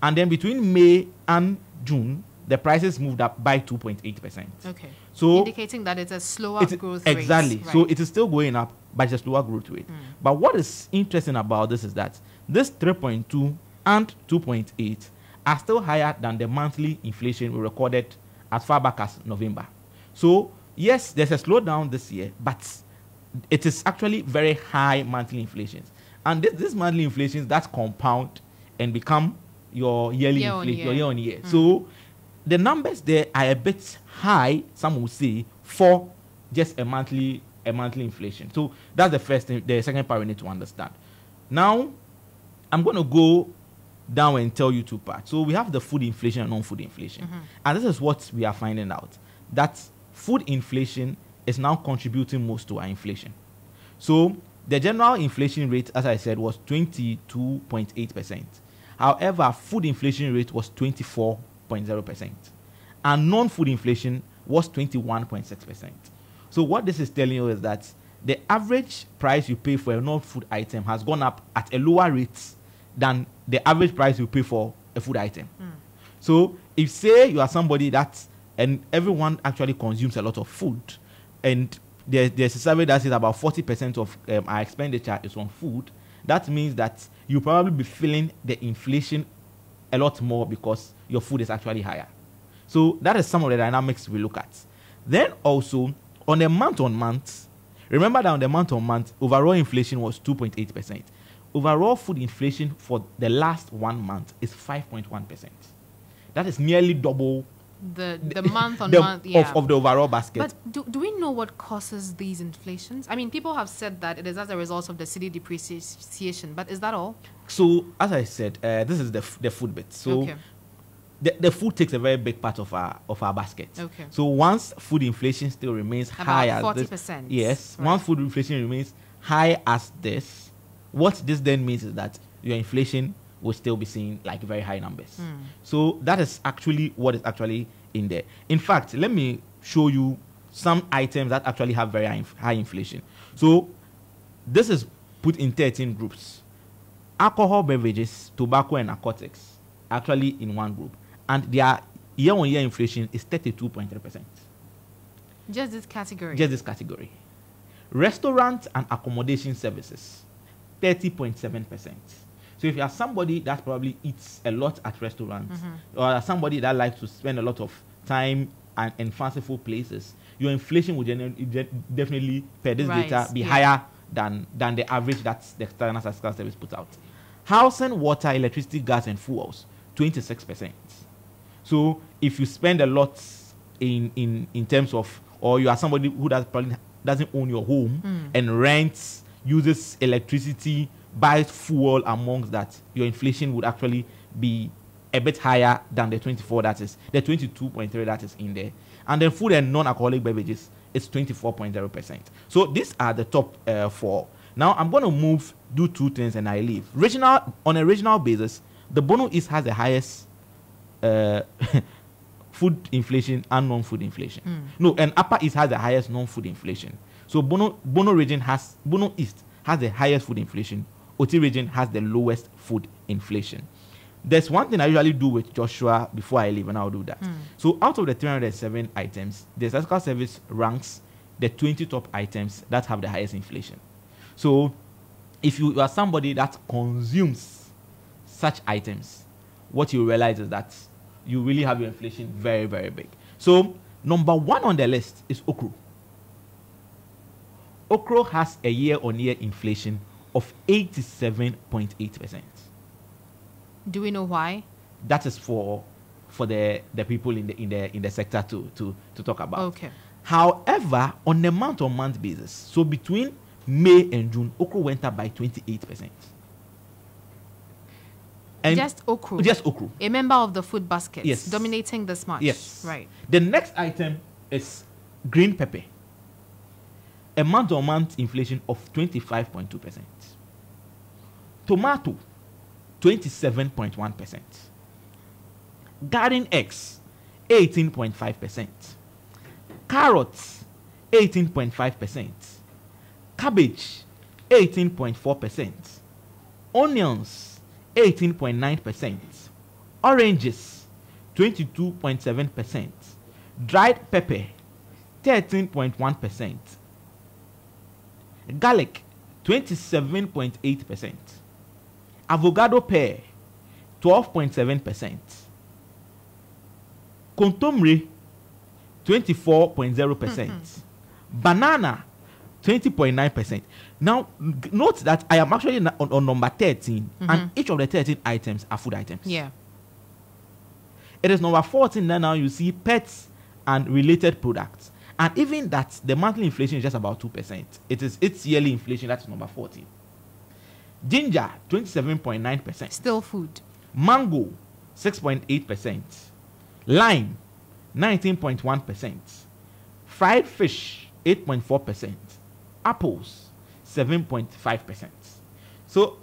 And then between May and June, the prices moved up by 2.8%. Okay. So indicating that it's a slower growth rate. Exactly. Right. So it is still going up, but it's a slower growth rate. But what is interesting about this is that this 3.2 and 2.8 are still higher than the monthly inflation we recorded as far back as November. So yes, there's a slowdown this year, but it is actually very high monthly inflations. And this monthly inflations that compound and become your yearly inflation, your year-on-year. So the numbers there are a bit high, some will say, for just a monthly inflation. So that's the first thing. The second part we need to understand. Now, I'm going to go down and tell you two parts. So we have the food inflation and non-food inflation. And this is what we are finding out, that food inflation is now contributing most to our inflation. So the general inflation rate, as I said, was 22.8%. However, food inflation rate was 24.0%. And non-food inflation was 21.6%. So what this is telling you is that the average price you pay for a non-food item has gone up at a lower rate than the average price you pay for a food item. So if say you are somebody and everyone actually consumes a lot of food, and there's a survey that says about 40% of our expenditure is on food, that means that you probably be feeling the inflation a lot more because your food is actually higher. So that is some of the dynamics we look at. Then also on a month-on-month, remember that on the month-on-month, overall inflation was 2.8%. Overall food inflation for the last 1 month is 5.1%. That is nearly double the month-on-month of the overall basket. But do we know what causes these inflations? I mean, people have said that it is as a result of the cedi depreciation, but is that all? So, as I said, this is the food bit. So, the food takes a very big part of our basket. Okay. So, once food inflation still remains high as 40%. Yes. Right. Once food inflation remains high as this, what this then means is that your inflation will still be seeing like very high numbers. So that is actually what is actually in there. In fact, let me show you some items that actually have very high inflation. So this is put in 13 groups. Alcohol beverages, tobacco, and narcotics actually in one group. And their year-on-year inflation is 32.3%. Just this category? Just this category. Restaurant and accommodation services, 30.7%. So if you are somebody that probably eats a lot at restaurants, or somebody that likes to spend a lot of time in fanciful places, your inflation will definitely, per this data, be higher than the average that the External Statistical Service puts out. Housing, water, electricity, gas, and fuels, 26%. So if you spend a lot in terms of, or you are somebody who probably doesn't own your home and rents, uses electricity, buys fuel amongst that, your inflation would actually be a bit higher than the 24 that is, the 22.3 that is in there. And then food and non-alcoholic beverages, it's 24.0%. So these are the top 4. Now I'm going to do two things and I leave. On a regional basis, the Bono East has the highest food inflation and non-food inflation. No, and Upper East has the highest non-food inflation. So Bono East has the highest food inflation. Oti region has the lowest food inflation. There's one thing I usually do with Joshua before I leave, and I'll do that. So out of the 307 items, the Statistical Service ranks the 20 top items that have the highest inflation. So if you are somebody that consumes such items, what you realize is that you really have your inflation very, very big. So number 1 on the list is okra. Okra has a year-on-year inflation of 87.8%. Do we know why? That is for the people in the sector to talk about. Okay. However, on a month-on-month basis, so between May and June, okra went up by 28%. And just okra. Just okra. A member of the food basket. Yes. Dominating this much. Yes. Right. The next item is green pepper. A month-on-month inflation of 25.2%. Tomato, 27.1%. Garden eggs, 18.5%. Carrots, 18.5%. Cabbage, 18.4%. Onions, 18.9%. Oranges, 22.7%. Dried pepper, 13.1%. Garlic, 27.8%. Avocado pear, 12.7%. Contomere, 24.0%. Banana, 20.9%. Now, note that I am actually on number 13, and each of the 13 items are food items. Yeah. It is number 14 now you see pets and related products. And even that, the monthly inflation is just about 2%. It's yearly inflation, that's number 14. Ginger, 27.9%. Still food. Mango, 6.8%. Lime, 19.1%. Fried fish, 8.4%. Apples, 7.5%. So,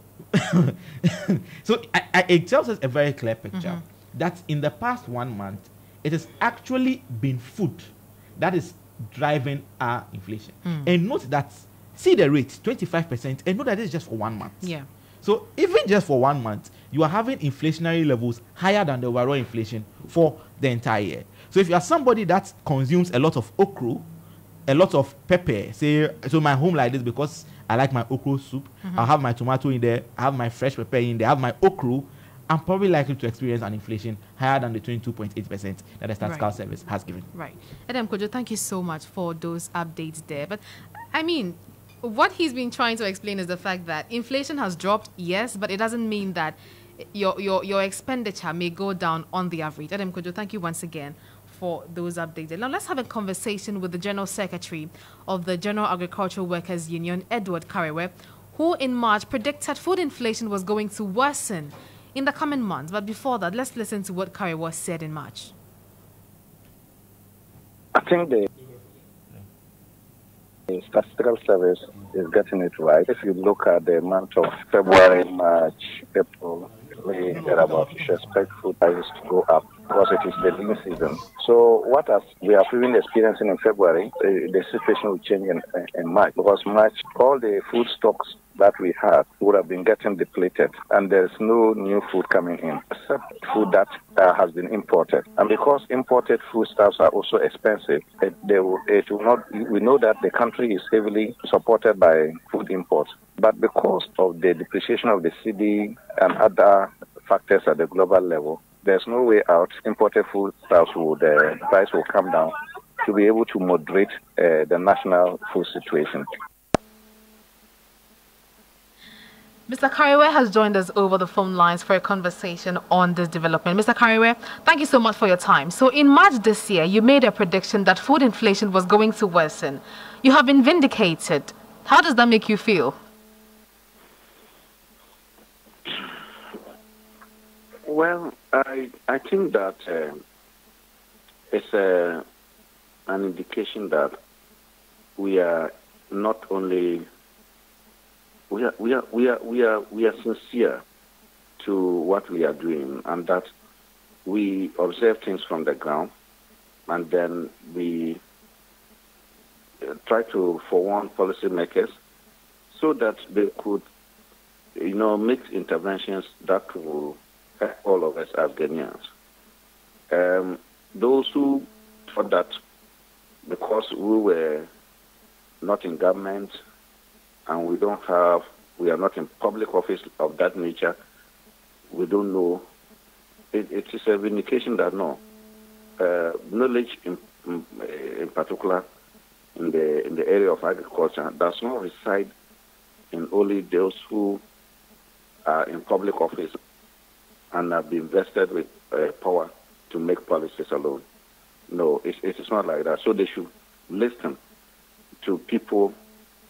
it tells us a very clear picture that in the past 1 month, it has actually been food that is driving our inflation. And note that, see the rate, 25%, and note that this is just for 1 month. Yeah. So even just for 1 month, you are having inflationary levels higher than the overall inflation for the entire year. So if you are somebody that consumes a lot of okra, a lot of pepper, say, so my home like this because I like my okra soup, I'll have my tomato in there, I have my fresh pepper in there, I have my okra, I'm probably likely to experience an inflation higher than the 22.8% that the Statistical Service has given. Right. Adam Kojo, thank you so much for those updates there. But, I mean, what he's been trying to explain is the fact that inflation has dropped, yes, but it doesn't mean that your expenditure may go down on the average. Adam Kojo, thank you once again for those updates. Now, let's have a conversation with the General Secretary of the General Agricultural Workers Union, Edward Karewe, who in March predicted food inflation was going to worsen in the coming months. But before that, let's listen to what Karewe said in March. I think the Statistical Service is getting it right. If you look at the month of February, March, April, May, thereabout, you should expect food prices to go up because it is the lean season. So what we are even experiencing in February, the situation will change in March, because March, all the food stocks that we had would have been getting depleted, and there's no new food coming in except food that has been imported. And because imported foodstuffs are also expensive, it will not. We know that the country is heavily supported by food imports, but because of the depreciation of the cedi and other factors at the global level, there's no way out. Imported foodstuffs the price will come down to be able to moderate the national food situation. Mr. Karewe has joined us over the phone lines for a conversation on this development. Mr. Karewe, thank you so much for your time. So in March this year, you made a prediction that food inflation was going to worsen. You have been vindicated. How does that make you feel? Well, I think that it's an indication that we are not only we are sincere to what we are doing, and that we observe things from the ground, and then we try to forewarn policymakers so that they could, make interventions that will help all of us as Ghanaians. Those who thought that because we were not in government and we are not in public office of that nature, we don't know. It is a vindication that no, knowledge in particular in the area of agriculture does not reside in only those who are in public office and have been vested with power to make policies alone. No, it is not like that. So they should listen to people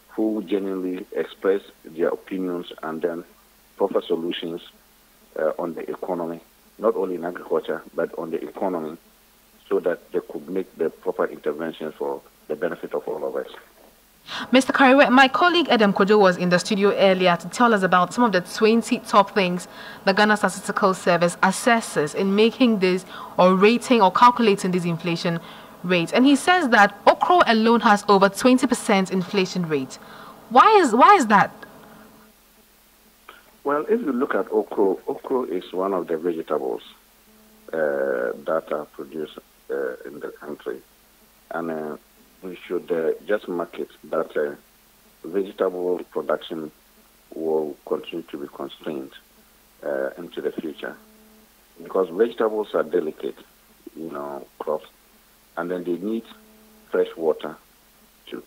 who genuinely express their opinions and then offer solutions on the economy, not only in agriculture, but on the economy, so that they could make the proper interventions for the benefit of all of us. Mr. Kariwe, my colleague Adam Kojo was in the studio earlier to tell us about some of the 20 top things the Ghana Statistical Service assesses in making this or rating or calculating this inflation rate. And he says that okra alone has over 20% inflation rate. Why is that? Well, if you look at okra is one of the vegetables that are produced in the country. And we should just mark it that vegetable production will continue to be constrained into the future, because vegetables are delicate, crops, and then they need fresh water to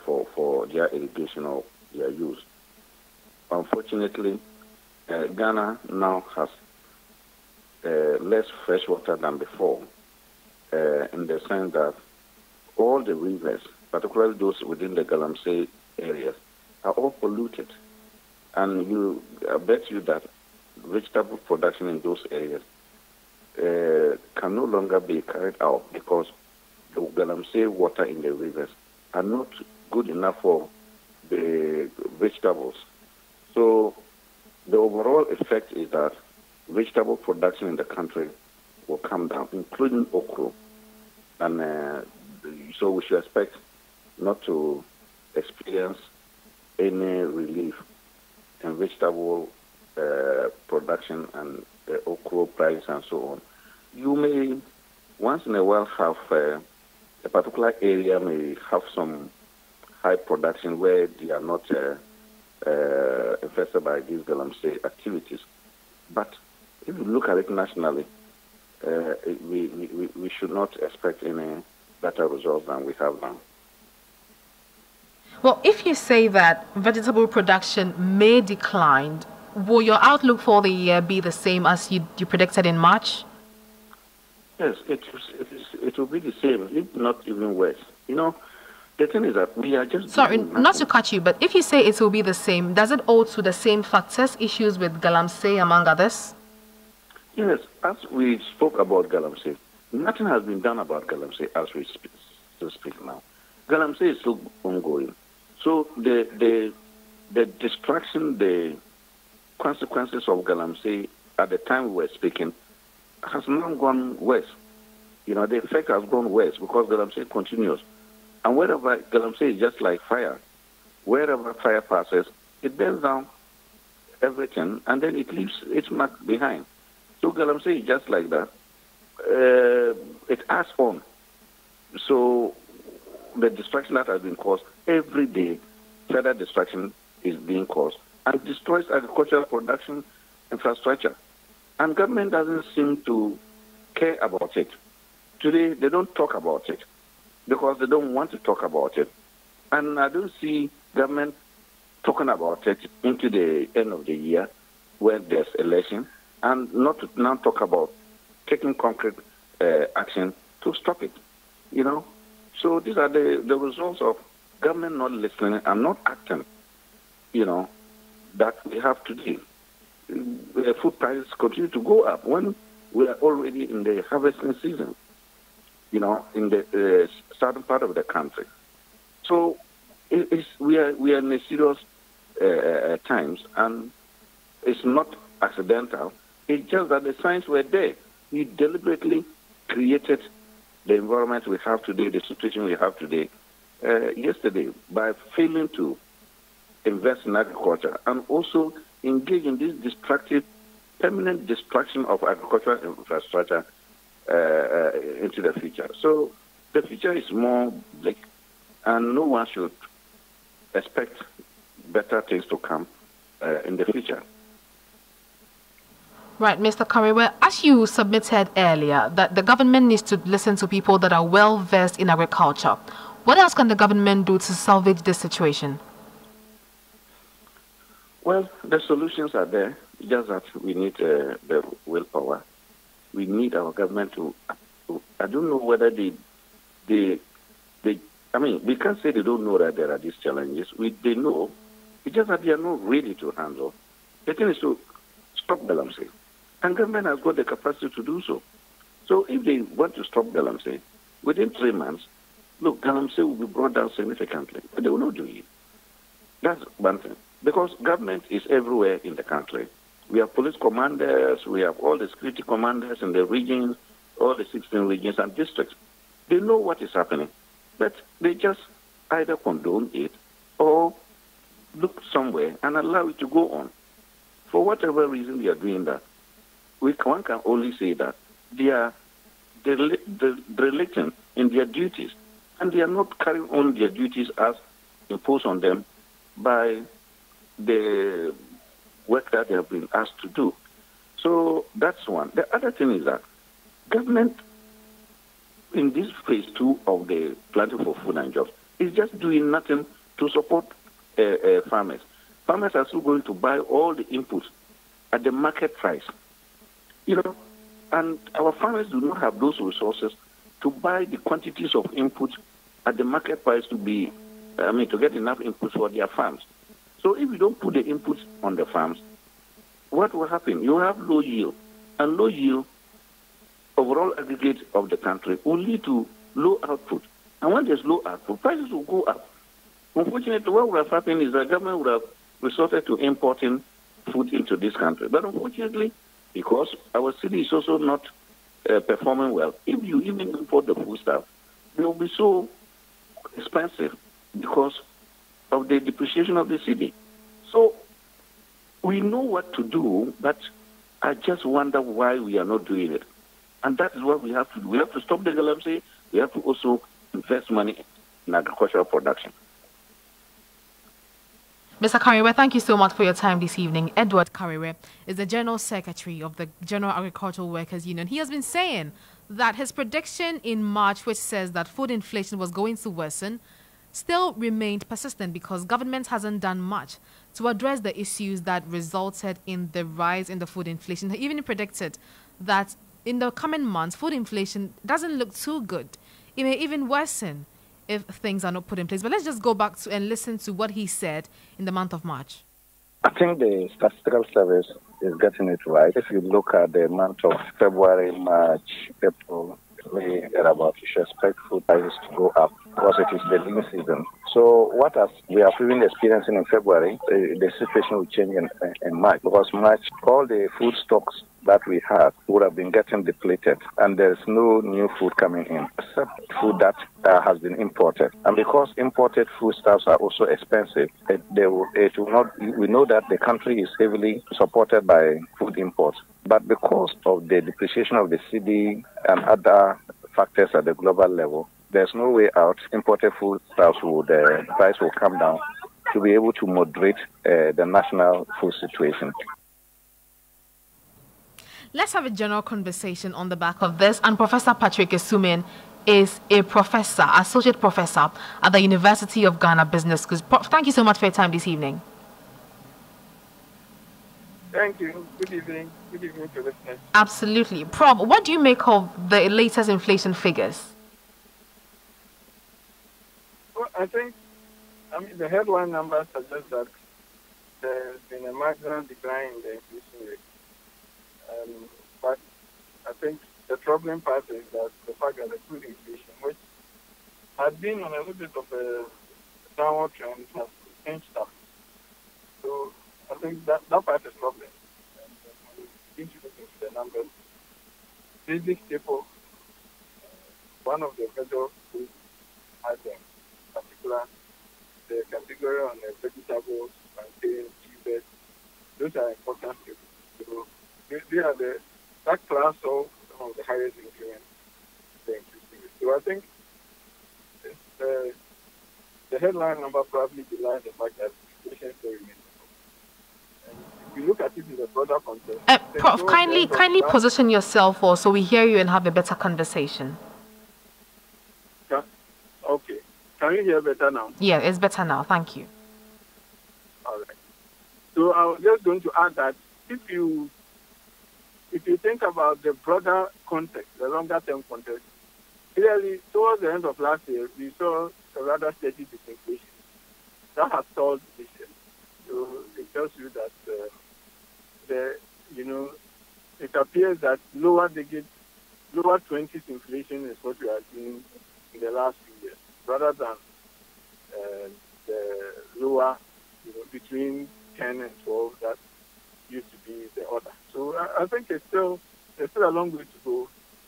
for their irrigation or their use. Unfortunately, Ghana now has less fresh water than before, in the sense that all the rivers, particularly those within the Galamsey areas, are all polluted. And I bet you that vegetable production in those areas can no longer be carried out because the Galamsey water in the rivers are not good enough for the vegetables. So the overall effect is that vegetable production in the country will come down, including okra. And so we should expect not to experience any relief in vegetable production and okra price and so on. You may once in a while have a particular area may have some high production where they are not affected by these Galamsey activities. But if you look at it nationally, we should not expect any better results than we have now. Well, if you say that vegetable production may decline, will your outlook for the year be the same as you predicted in March? Yes, it will be the same, if not even worse. The thing is that we are just... Sorry, not to cut you, but if you say it will be the same, does it owe to the same factors, issues with Galamsey, among others? Yes, as we spoke about Galamsey, nothing has been done about Galamsey as we speak now. Galamsey is still ongoing. So the destruction, the consequences of Galamsey at the time we were speaking has now gone worse. The effect has gone worse because Galamsey continues. And wherever Galamsey is just like fire, wherever fire passes, it burns down everything and then it leaves its mark behind. So Galamsey is just like that. It adds on. So the destruction that has been caused, every day, further destruction is being caused and destroys agricultural production infrastructure. And government doesn't seem to care about it. Today, they don't talk about it because they don't want to talk about it. And I don't see government talking about it into the end of the year when there's election, and not to now talk about taking concrete action to stop it. So these are the results of government not listening and not acting, that we have today. Food prices continue to go up when we are already in the harvesting season, in the southern part of the country. So we are in a serious times, and it's not accidental. It's just that the signs were there. We deliberately created the environment we have today, the situation we have today, yesterday, by failing to invest in agriculture and also engage in this destructive, permanent destruction of agricultural infrastructure into the future. So the future is more bleak, and no one should expect better things to come in the future. Right, Mr. Kariwe, as you submitted earlier, that the government needs to listen to people that are well versed in agriculture. What else can the government do to salvage this situation? Well, the solutions are there, just that we need the willpower. We need our government to, I don't know whether we can't say they don't know that there are these challenges. They know, it's just that they are not ready to handle. The thing is to stop Galamsey. And government has got the capacity to do so. So if they want to stop galamsey, within 3 months, look, galamsey will be brought down significantly. But they will not do it. That's one thing. Because government is everywhere in the country. We have police commanders, we have all the security commanders in the regions, all the 16 regions and districts. They know what is happening. But they just either condone it or look somewhere and allow it to go on. For whatever reason they are doing that, one can only say that they are derelict in their duties, and they are not carrying on their duties as imposed on them by the work that they have been asked to do. So that's one. The other thing is that government, in this phase 2 of the planting for food and jobs, is just doing nothing to support farmers. Farmers are still going to buy all the inputs at the market price. And our farmers do not have those resources to buy the quantities of inputs at the market price to get enough inputs for their farms. So if you don't put the inputs on the farms, what will happen? You have low yield. And low yield, overall aggregate of the country, will lead to low output. And when there's low output, prices will go up. Unfortunately, what would have happened is the government would have resorted to importing food into this country. But unfortunately, because our city is also not performing well, if you even import the food stuff, it will be so expensive because of the depreciation of the city. So we know what to do, but I just wonder why we are not doing it. And that is what we have to do. We have to stop the galamsey. We have to also invest money in agricultural production. Mr. Kariwe, thank you so much for your time this evening. Edward Kariwe is the General Secretary of the General Agricultural Workers Union. He has been saying that his prediction in March, which says that food inflation was going to worsen, still remained persistent because government hasn't done much to address the issues that resulted in the rise in the food inflation. He even predicted that in the coming months, food inflation doesn't look too good. It may even worsen if things are not put in place. But let's just go back to and listen to what he said in the month of March. I think the Statistical Service is getting it right. If you look at the month of February, March, April, we should expect food prices to go up because it is the lean season. So what we are even experiencing in February, the situation will change in March, because March, all the food stocks that we had would have been getting depleted, and there's no new food coming in except food that has been imported. And because imported foodstuffs are also expensive, it will not. We know that the country is heavily supported by food imports, but because of the depreciation of the cedi and other factors at the global level, there's no way out. Imported foodstuffs the price will come down to be able to moderate the national food situation. Let's have a general conversation on the back of this. And Professor Patrick Esumin is a professor, associate professor at the University of Ghana Business School. Thank you so much for your time this evening. Thank you. Good evening. Good evening to listeners. Absolutely. Prof, what do you make of the latest inflation figures? Well, I think, the headline numbers suggest that there's been a marginal decline in the inflation rate. But I think the troubling part is that the fact that the food inflation, which had been on a little bit of a downward trend, has changed up. So I think that part is troubling. And when we begin to look into the numbers, basic staple, one of the major food items, in particular, the category on the vegetables, plantain, tubers, those are important staples. So they are that class of some of the highest influence the increasing. So I think the headline number probably belies the fact that inflation still remains. And if you look at it in the broader context, Prof, kindly position yourself so we hear you and have a better conversation. Okay. Can you hear better now? Yeah, it's better now. Thank you. All right. So I was just going to add that if you think about the broader context, the longer-term context, clearly, towards the end of last year, we saw a rather steady disinflation. That has stalled this year. So it tells you that it appears that lower 20s inflation is what we are seeing in the last few years, rather than the lower, between 10 and 12 that used to be the order. So I think there's still a long way to go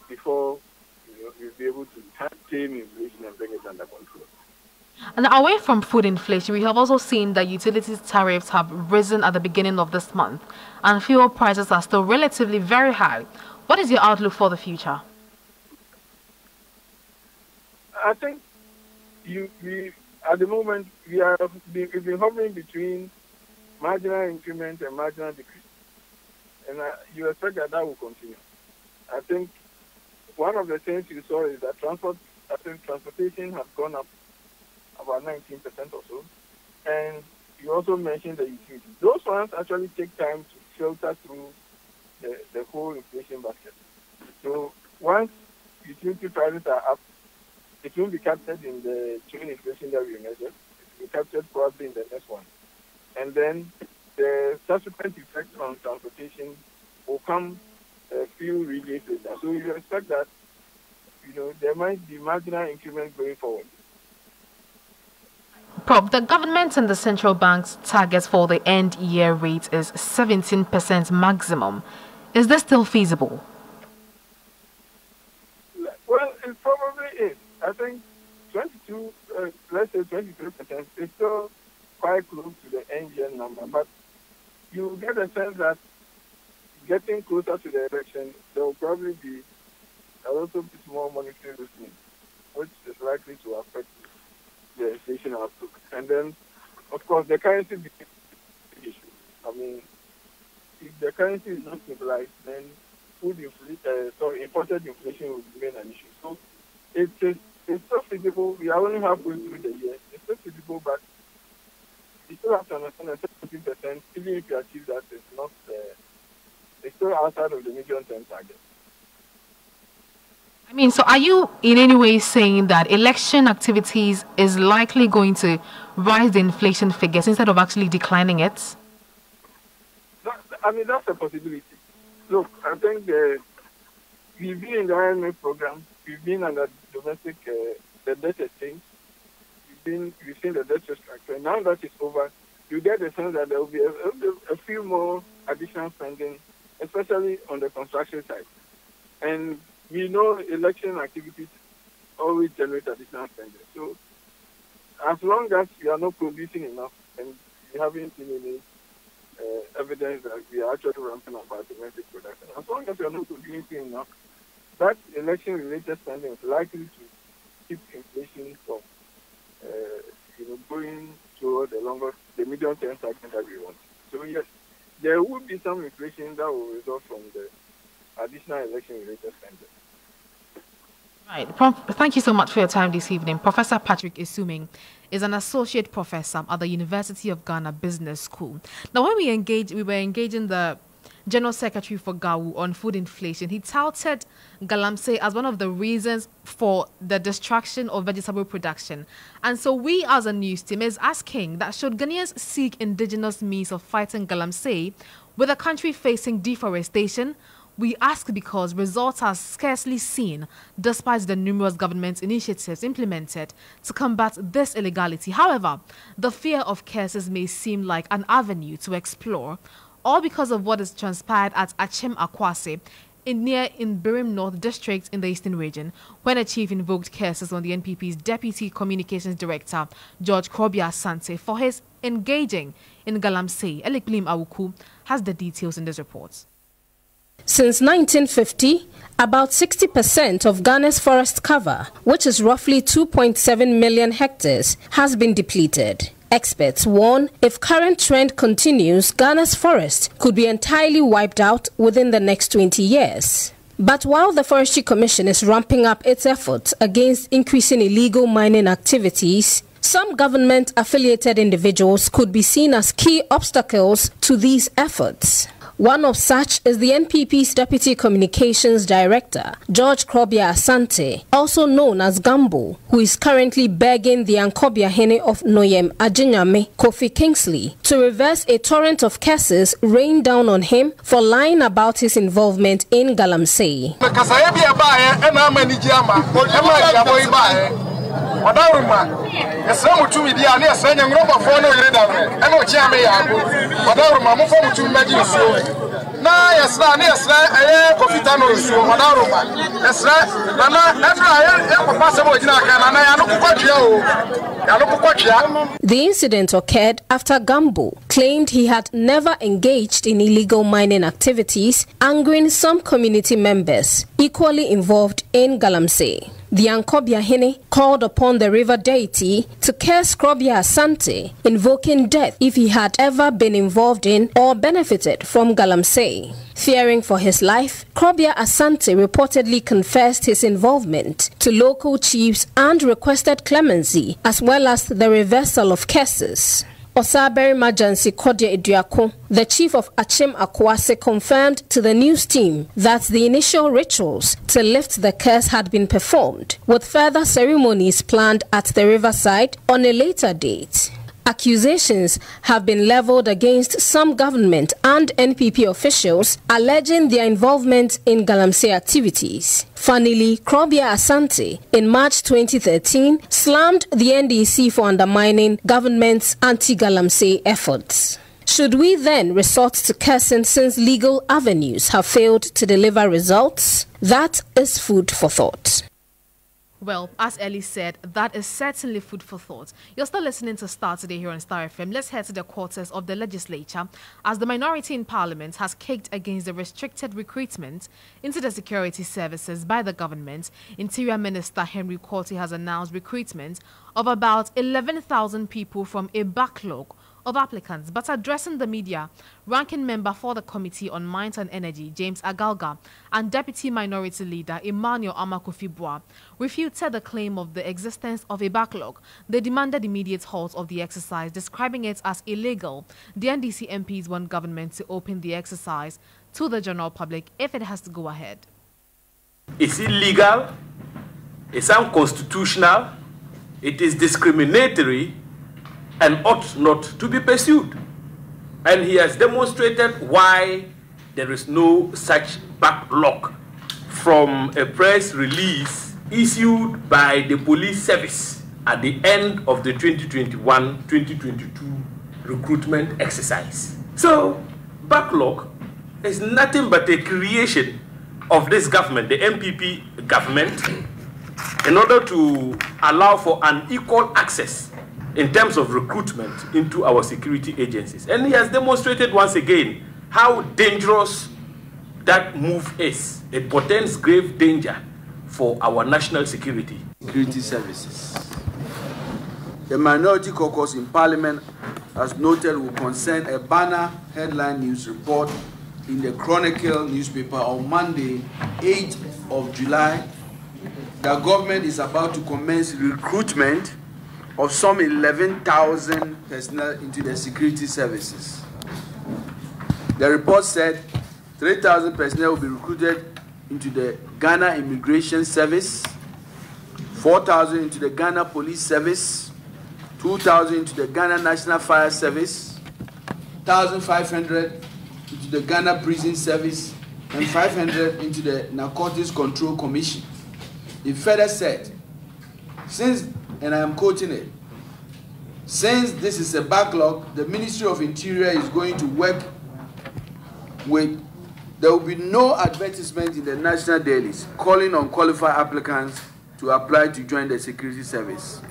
before we'll be able to tame inflation and bring it under control. And away from food inflation, we have also seen that utilities tariffs have risen at the beginning of this month, and fuel prices are still relatively very high. What is your outlook for the future? I think at the moment we've been hovering between marginal increment and marginal decrease, and you expect that will continue. I think one of the things you saw is that transportation has gone up about 19% or so, and you also mentioned the utilities. Those ones actually take time to filter through the whole inflation basket. So once utility prices are up, it will be captured in the June inflation that we measured. It will be captured probably in the next one. And then the subsequent effect on transportation will come a few days later. So you expect that, there might be marginal increment going forward. Prof, the government and the central bank's target for the end year rate is 17% maximum. Is this still feasible? Well, it probably is. I think 23% is still quite close to the end year number, but you get a sense that getting closer to the election, there will probably be a little bit more monetary loosening, which is likely to affect the inflation outlook. And then, of course, the currency is a issue. I mean, if the currency is not stabilized, then imported inflation will remain an issue. So it's still feasible. We are only halfway through the year. It's still feasible, but you still have to understand that 17%, even if you achieve that, it's still outside of the medium-term target. I mean, so are you in any way saying that election activities is likely going to rise the inflation figures instead of actually declining it? That's a possibility. Look, I think we've been in the IMF program. We've been under domestic the debt exchange. We've seen the debt restructure. Now that it's over, you get the sense that there will be a few more additional spending, especially on the construction side. And we know election activities always generate additional spending. So as long as we are not producing enough and we haven't seen any evidence that we are actually ramping up our domestic production, as long as we are not producing enough, that election-related spending is likely to keep inflation from going toward the medium-term target that we want. So yes, there will be some inflation that will result from the additional election-related spending. Right. Thank you so much for your time this evening. Professor Patrick Isuming is an associate professor at the University of Ghana Business School. Now, when we were engaging the General Secretary for GAWU on food inflation. He touted galamsey as one of the reasons for the destruction of vegetable production. And so we as a news team is asking that should Ghanaians seek indigenous means of fighting galamsey with a country facing deforestation? We ask because results are scarcely seen despite the numerous government initiatives implemented to combat this illegality. However, the fear of curses may seem like an avenue to explore, all because of what has transpired at Achem Akwase in Birim North District in the Eastern Region, when a chief invoked curses on the NPP's Deputy Communications Director, George Krobia Asante, for his engaging in galamsey. Elikblim Awuku has the details in this report. Since 1950, about 60% of Ghana's forest cover, which is roughly 2.7 million hectares, has been depleted. Experts warn if current trend continues, Ghana's forest could be entirely wiped out within the next 20 years. But while the Forestry Commission is ramping up its efforts against increasing illegal mining activities, some government-affiliated individuals could be seen as key obstacles to these efforts. One of such is the NPP's Deputy Communications Director, George Krobia Asante, also known as Gambo, who is currently begging the Ankobia Hene of Noyem Ajinyame, Kofi Kingsley, to reverse a torrent of cases rained down on him for lying about his involvement in Galamsey. The incident occurred after Gambo claimed he had never engaged in illegal mining activities, angering some community members equally involved in Galamsey. The Ankobia Hene called upon the river deity to curse Krobia Asante, invoking death if he had ever been involved in or benefited from Galamsey. Fearing for his life, Krobia Asante reportedly confessed his involvement to local chiefs and requested clemency as well as the reversal of cases. Osaberi Majansi Kodia Iduako, the chief of Achim Akwase, confirmed to the news team that the initial rituals to lift the curse had been performed, with further ceremonies planned at the riverside on a later date. Accusations have been leveled against some government and NPP officials alleging their involvement in Galamsey activities. Funnily, Krobia Asante, in March 2013, slammed the NDC for undermining government's anti-Galamsey efforts. Should we then resort to cursing since legal avenues have failed to deliver results? That is food for thought. Well, as Ellie said, that is certainly food for thought. You're still listening to Starr today here on Starr FM. Let's head to the quarters of the legislature as the minority in parliament has kicked against the restricted recruitment into the security services by the government. Interior Minister Henry Quartey has announced recruitment of about 11,000 people from a backlog of applicants. But addressing the media, ranking member for the Committee on Mines and Energy, James Agalga, and Deputy Minority Leader Emmanuel Amakufibua refuted the claim of the existence of a backlog. They demanded immediate halt of the exercise, describing it as illegal. The NDC MPs want government to open the exercise to the general public if it has to go ahead. It's illegal, it's unconstitutional, it is discriminatory, and ought not to be pursued. And he has demonstrated why there is no such backlog from a press release issued by the police service at the end of the 2021-2022 recruitment exercise. So, backlog is nothing but a creation of this government, the MPP government, in order to allow for unequal access in terms of recruitment into our security agencies. And he has demonstrated once again how dangerous that move is. It portends grave danger for our national security. Security services. The Minority Caucus in Parliament, as noted, will concern a banner headline news report in the Chronicle newspaper on Monday, 8th of July. The government is about to commence recruitment of some 11,000 personnel into the security services. The report said 3,000 personnel will be recruited into the Ghana Immigration Service, 4,000 into the Ghana Police Service, 2,000 into the Ghana National Fire Service, 1,500 into the Ghana Prison Service, and 500 into the Narcotics Control Commission. It further said, since, and I am quoting it, since this is a backlog, the Ministry of Interior is going to work with, there will be no advertisement in the national dailies calling on qualified applicants to apply to join the security service.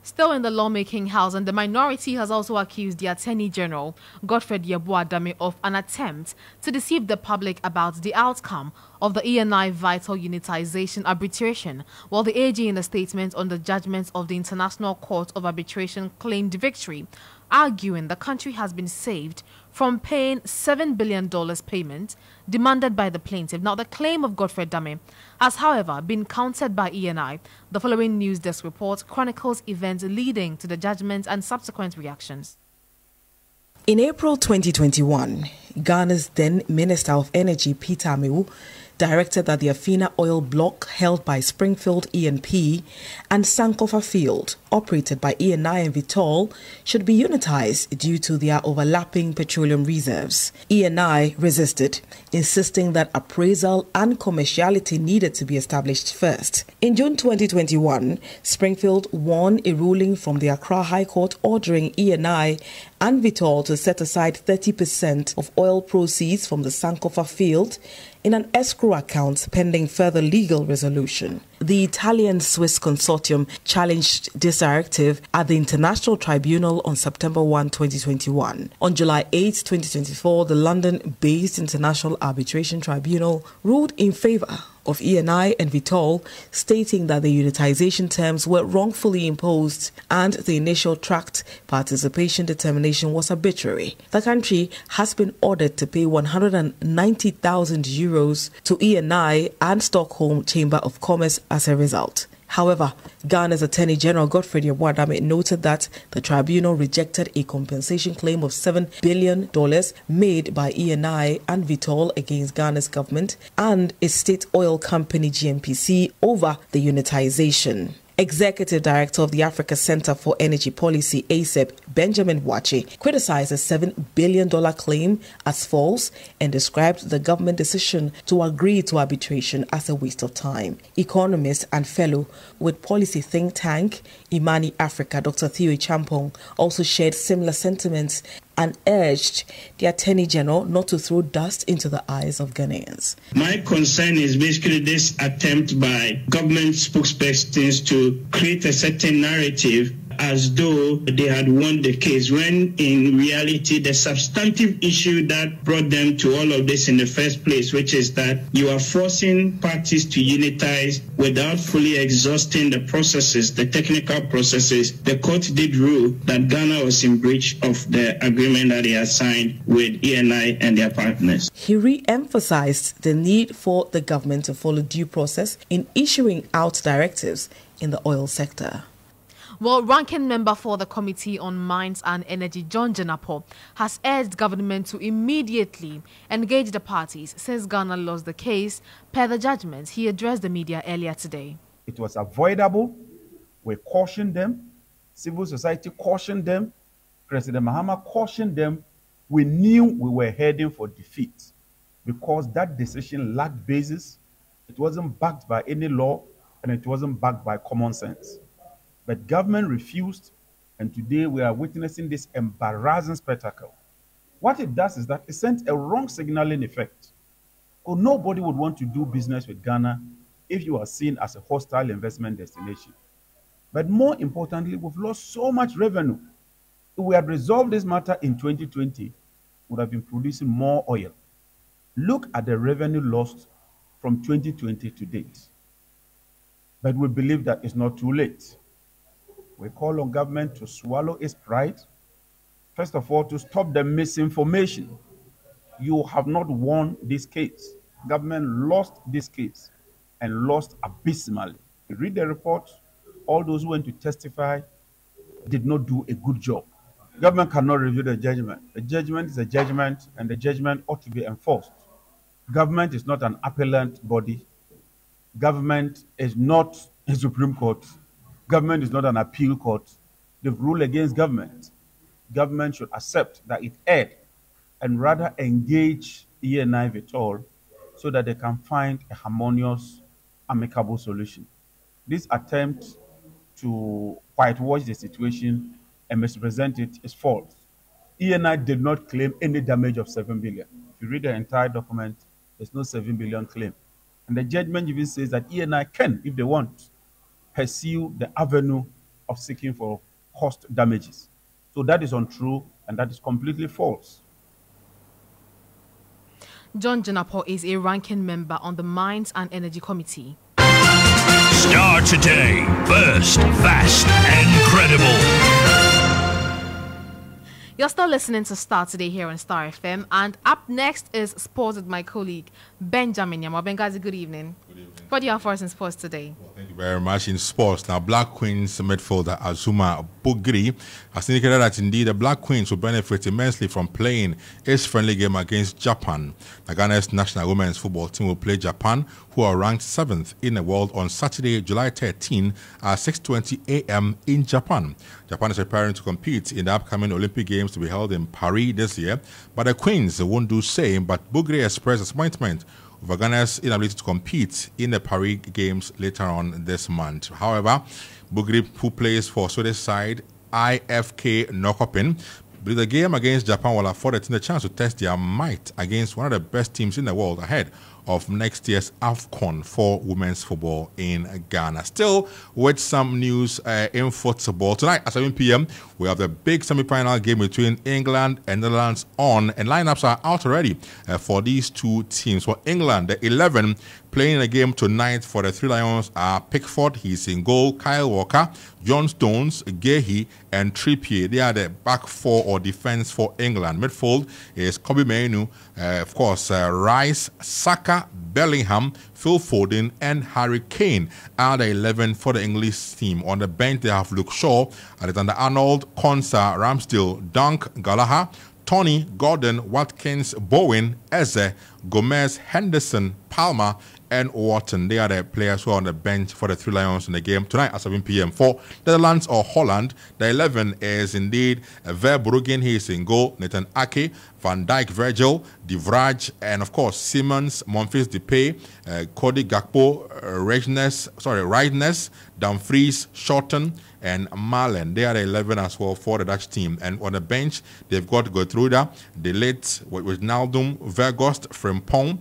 Still in the lawmaking house, and the minority has also accused the Attorney General, Godfrey Tutuwaa, of an attempt to deceive the public about the outcome of the ENI Vital Unitization arbitration, while the AG in a statement on the judgment of the International Court of Arbitration claimed victory, arguing the country has been saved from paying $7 billion payment demanded by the plaintiff. Now, the claim of Godfrey Tutuwaa has, however, been countered by ENI. The following news desk report chronicles events leading to the judgment and subsequent reactions. In April 2021, Ghana's then Minister of Energy, Peter Amewu, directed that the Efia oil block held by Springfield E&P and Sankofa Field, operated by ENI and Vitol, should be unitized due to their overlapping petroleum reserves. ENI resisted, insisting that appraisal and commerciality needed to be established first. In June 2021, Springfield won a ruling from the Accra High Court ordering ENI and Vitol to set aside 30% of oil proceeds from the Sankofa field in an escrow account pending further legal resolution. The Italian-Swiss consortium challenged this directive at the International Tribunal on September 1, 2021. On July 8, 2024, the London-based International Arbitration Tribunal ruled in favor of ENI and Vitol, stating that the unitization terms were wrongfully imposed and the initial tracked participation determination was arbitrary. The country has been ordered to pay 190,000 euros to ENI and Stockholm Chamber of Commerce as a result. However, Ghana's Attorney General Godfrey Wadame noted that the tribunal rejected a compensation claim of $7 billion made by ENI and Vitol against Ghana's government and its state oil company GNPC over the unitization. Executive Director of the Africa Center for Energy Policy, ACEP, Benjamin Wache, criticized the $7 billion claim as false and described the government decision to agree to arbitration as a waste of time. Economist and fellow with policy think tank Imani Africa, Dr. Theo Champong, also shared similar sentiments and urged the Attorney General not to throw dust into the eyes of Ghanaians. My concern is basically this attempt by government spokespersons to create a certain narrative as though they had won the case, when in reality the substantive issue that brought them to all of this in the first place, which is that you are forcing parties to unitize without fully exhausting the processes, the technical processes. The court did rule that Ghana was in breach of the agreement that they had signed with ENI and their partners. He re-emphasized the need for the government to follow due process in issuing out directives in the oil sector. Well, ranking member for the Committee on Mines and Energy, John Jenapo, has urged government to immediately engage the parties since Ghana lost the case. Per the judgment, he addressed the media earlier today. It was avoidable. We cautioned them. Civil society cautioned them. President Mahama cautioned them. We knew we were heading for defeat because that decision lacked basis. It wasn't backed by any law, and it wasn't backed by common sense. But government refused, and today we are witnessing this embarrassing spectacle. What it does is that it sends a wrong signaling effect. Because nobody would want to do business with Ghana if you are seen as a hostile investment destination. But more importantly, we've lost so much revenue. If we had resolved this matter in 2020, we would have been producing more oil. Look at the revenue lost from 2020 to date. But we believe that it's not too late. We call on government to swallow its pride. First of all, to stop the misinformation. You have not won this case. Government lost this case and lost abysmally. You read the report, all those who went to testify did not do a good job. Government cannot review the judgment. The judgment is a judgment, and the judgment ought to be enforced. Government is not an appellant body. Government is not a Supreme Court. Government is not an appeal court. They've ruled against government. Government should accept that it erred and rather engage ENI Vitol so that they can find a harmonious, amicable solution. This attempt to whitewash the situation and misrepresent it is false. ENI did not claim any damage of 7 billion. If you read the entire document, there's no 7 billion claim. And the judgment even says that ENI can, if they want, pursue the avenue of seeking for cost damages. So that is untrue, and that is completely false. John Jenapo is a ranking member on the Mines and Energy Committee. Starr today, first, fast, and credible. You're still listening to Starr today here on Starr FM, and up next is sports with my colleague Benjamin Yama. Bengazi, good evening. Good evening. What do you have for us in sports today? Well, thank you very much. In sports, now Black Queens midfielder Azuma Bugri has indicated that indeed the Black Queens will benefit immensely from playing its friendly game against Japan. The Ghana's national women's football team will play Japan, who are ranked 7th in the world, on Saturday, July 13 at 6:20 a.m. in Japan. Japan is preparing to compete in the upcoming Olympic Games to be held in Paris this year, but the Queens won't do same. But Bugri expressed disappointment over Ghana's inability to compete in the Paris Games later on this month. However, Bugri, who plays for Swedish side IFK Norrköping, believe the game against Japan will afford the team the chance to test their might against one of the best teams in the world ahead of next year's AFCON for women's football in Ghana. Still, with some news in football. Tonight at 7 p.m., we have the big semi-final game between England and Netherlands on, and lineups are out already for these two teams. For England, the 11 playing a game tonight for the Three Lions are Pickford, he's in goal, Kyle Walker, John Stones, Gehi, and Trippier. They are the back four or defense for England. Midfield is Kobe Mainoo, of course, Rice, Saka, Bellingham, Phil Foden, and Harry Kane are the 11 for the English team. On the bench, they have Luke Shaw, Alexander Arnold, Konsa, Ramsdale, Dunk, Gallagher, Tony, Gordon, Watkins, Bowen, Eze, Gomez, Henderson, Palmer, and Wharton. They are the players who are on the bench for the Three Lions in the game tonight at 7 p.m. For Netherlands or Holland, the 11 is indeed Verbruggen, he is in goal, Nathan Ake, Van Dijk, Virgil, De Vrij, and of course Simmons, Memphis Depay, Cody Gakpo, Reidnes, Dumfries, Shorten, and Malen. They are the 11 as well for the Dutch team. And on the bench, they've got Gertruda, De Ligt, Wijnaldum, Vergost, Frimpong,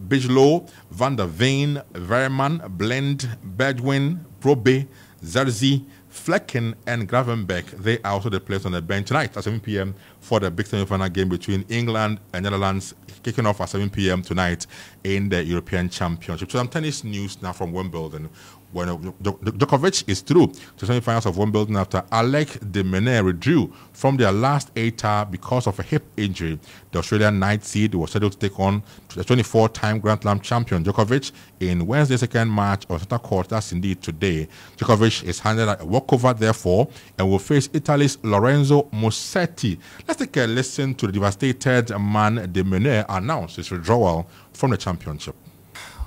Bijlow, Van der Veen, Verman, Blend, Bedwin, Brobe, Zerzi, Flecken, and Gravenbeck. They are also the players on the bench tonight at 7 p.m. for the big semi-final game between England and Netherlands, kicking off at 7 p.m. tonight in the European Championship. So some tennis news now from Wimbledon. When Djokovic is through to semi-finals of Wimbledon after Alec de Minaur withdrew from their last 8 because of a hip injury. The Australian ninth seed was scheduled to take on the 24-time Grand Slam champion Djokovic in Wednesday's second match on center court. That's indeed today. Djokovic is handed a walkover, therefore, and will face Italy's Lorenzo Musetti. Let's take a listen to the devastated man de Minaur announce his withdrawal from the championship.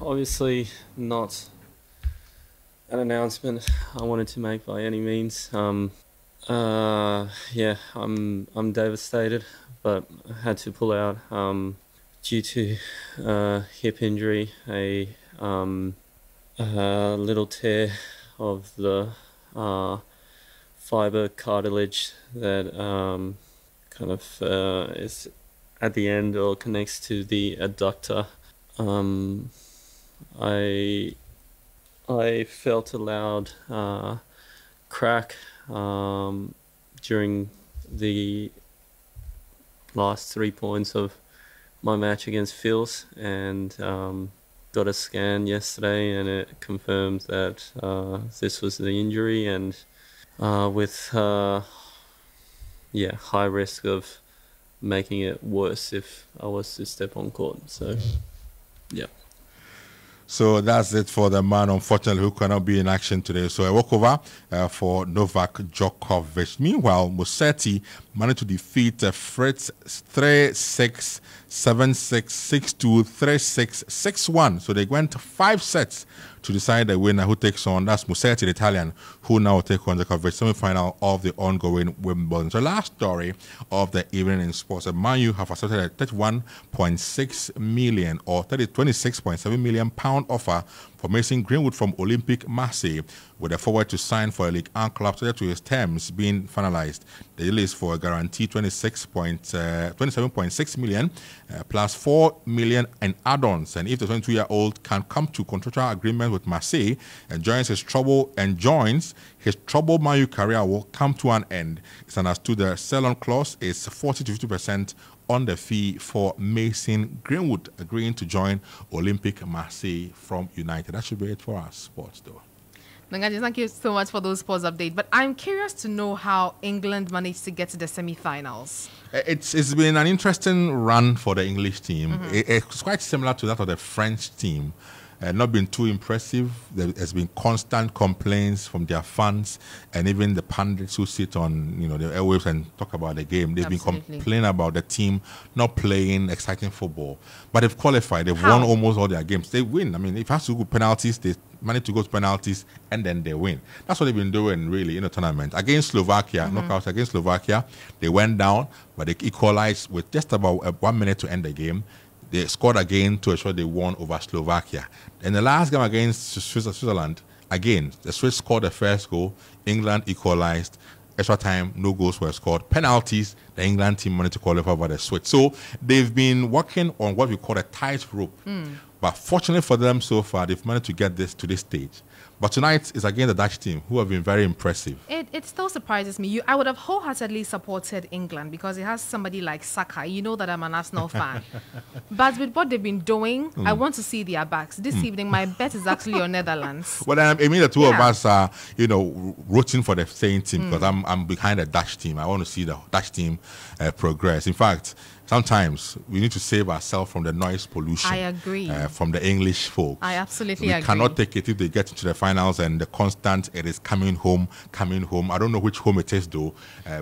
Obviously not an announcement I wanted to make by any means. Yeah, I'm devastated, but I had to pull out due to hip injury, a little tear of the fiber cartilage that kind of is at the end or connects to the adductor. I felt a loud crack during the last 3 points of my match against Phils, and got a scan yesterday, and it confirmed that this was the injury, and with high risk of making it worse if I was to step on court. So, yeah. So that's it for the man, unfortunately, who cannot be in action today. So a walkover for Novak Djokovic. Meanwhile, Musetti managed to defeat Fritz 3-6, 7-6, 6-2, 3-6, 6-1. So they went 5 sets to decide the winner who takes on. That's Musetti, the Italian, who now take on Djokovic, semi-final of the ongoing Wimbledon. So last story of the evening in sports. Man U have accepted a 31.6 million or 26.7 million pound offer for Mason Greenwood from Olympique Marseille, with a forward to sign for a Ligue 1 club subject to his terms being finalized. The deal is for a guaranteed 27.6 million plus 4 million in add-ons. And if the 22-year-old can come to contractual agreement with Marseille and joins his troubled Man U career will come to an end. It's understood the sell-on clause is 40 to 50% on the fee for Mason Greenwood, agreeing to join Olympique Marseille from United. That should be it for our sports, though. Nangaji, thank you so much for those sports updates. But I'm curious to know how England managed to get to the semi-finals. It's been an interesting run for the English team. It's quite similar to that of the French team. Not been too impressive. There has been constant complaints from their fans and even the pundits who sit on the airwaves and talk about the game. They've been complaining about the team not playing exciting football. But they've qualified. They've won almost all their games. They win. I mean, if it has to go penalties, they manage to go to penalties and then they win. That's what they've been doing really in the tournament. Against Slovakia, knockouts against Slovakia, they went down, but they equalized with just about 1 minute to end the game. They scored again to ensure they won over Slovakia. In the last game against Switzerland, again, the Swiss scored the first goal. England equalized. Extra time, no goals were scored. Penalties, the England team managed to qualify over the Swiss. So they've been working on what we call a tightrope. But fortunately for them so far, they've managed to get this to this stage. But tonight is again the Dutch team, who have been very impressive. It still surprises me. I would have wholeheartedly supported England because it has somebody like Saka. You know that I'm an Arsenal fan. But with what they've been doing, I want to see their backs. This evening, my bet is actually on Netherlands. Well, I mean, the two of us are, rooting for the same team because I'm behind the Dutch team. I want to see the Dutch team progress. In fact, sometimes we need to save ourselves from the noise pollution. I agree. From the English folks. I absolutely agree. We cannot take it if they get into the finals and the constant, it is coming home. I don't know which home it is though,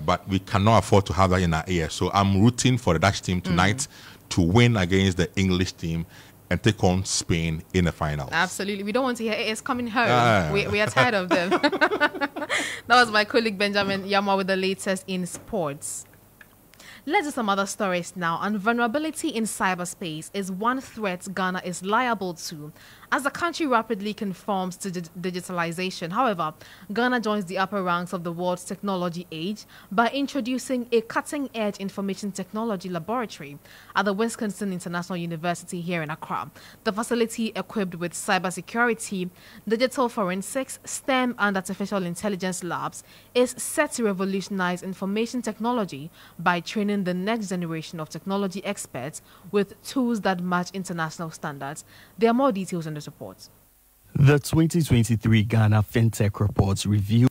but we cannot afford to have that in our ear. So I'm rooting for the Dutch team tonight to win against the English team and take on Spain in the finals. Absolutely. We don't want to hear it's coming home. We are tired of them. That was my colleague Benjamin Yama with the latest in sports. Let's do some other stories now. And vulnerability in cyberspace is one threat Ghana is liable to as the country rapidly conforms to digitalization. However, Ghana joins the upper ranks of the world's technology age by introducing a cutting-edge information technology laboratory at the Wisconsin International University here in Accra. The facility, equipped with cybersecurity, digital forensics, STEM, and artificial intelligence labs, is set to revolutionize information technology by training the next generation of technology experts with tools that match international standards. There are more details in this report. The 2023 Ghana FinTech Reports review.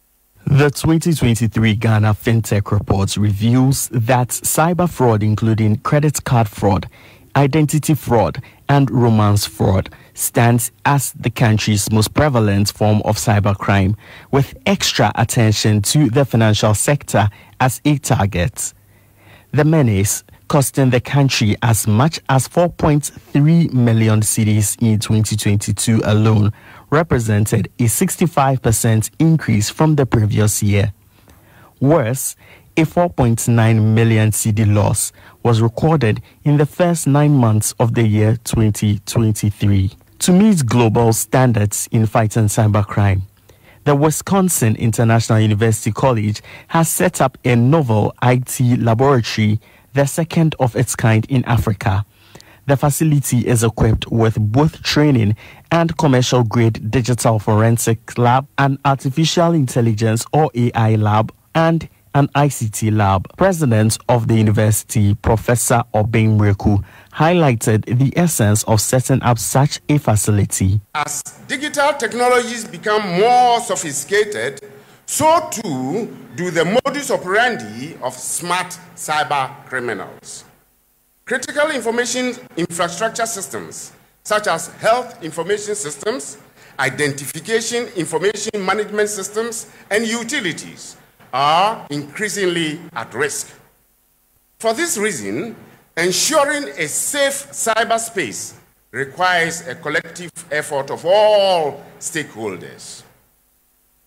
The 2023 Ghana FinTech Reports reveals that cyber fraud, including credit card fraud, identity fraud, and romance fraud, stands as the country's most prevalent form of cybercrime, with extra attention to the financial sector as a target. The menace, costing the country as much as 4.3 million cedis in 2022 alone, represented a 65% increase from the previous year. Worse, a 4.9 million cedi loss was recorded in the first 9 months of the year 2023. To meet global standards in fighting cybercrime, the Wisconsin International University College has set up a novel IT laboratory, the second of its kind in Africa. The facility is equipped with both training and commercial-grade digital forensic lab, an artificial intelligence or AI lab, and an ICT lab. President of the university, Professor Obeng Mreku, highlighted the essence of setting up such a facility. As digital technologies become more sophisticated, so too do the modus operandi of smart cyber criminals. Critical information infrastructure systems, such as health information systems, identification information management systems, and utilities, are increasingly at risk. For this reason, ensuring a safe cyberspace requires a collective effort of all stakeholders.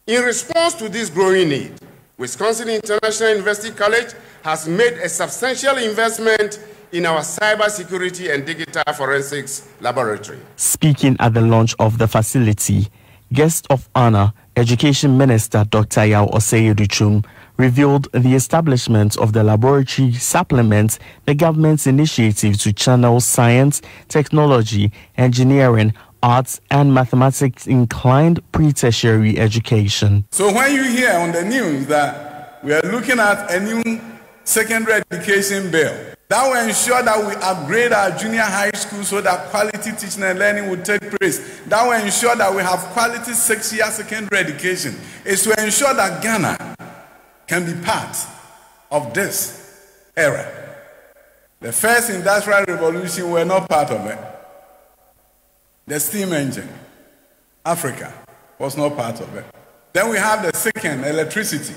In response to this growing need, Wisconsin International University College has made a substantial investment in our cybersecurity and digital forensics laboratory. Speaking at the launch of the facility, guest of honor, Education Minister Dr. Yao Osei-Duchum, revealed the establishment of the laboratory supplements the government's initiative to channel science, technology, engineering, arts, and mathematics-inclined pre-tertiary education. So when you hear on the news that we are looking at a new secondary education bill. That will ensure that we upgrade our junior high school so that quality teaching and learning will take place. That will ensure that we have quality 6-year secondary education. It's to ensure that Ghana can be part of this era. The first industrial revolution, we're not part of it. The steam engine, Africa was not part of it. Then we have the second, electricity.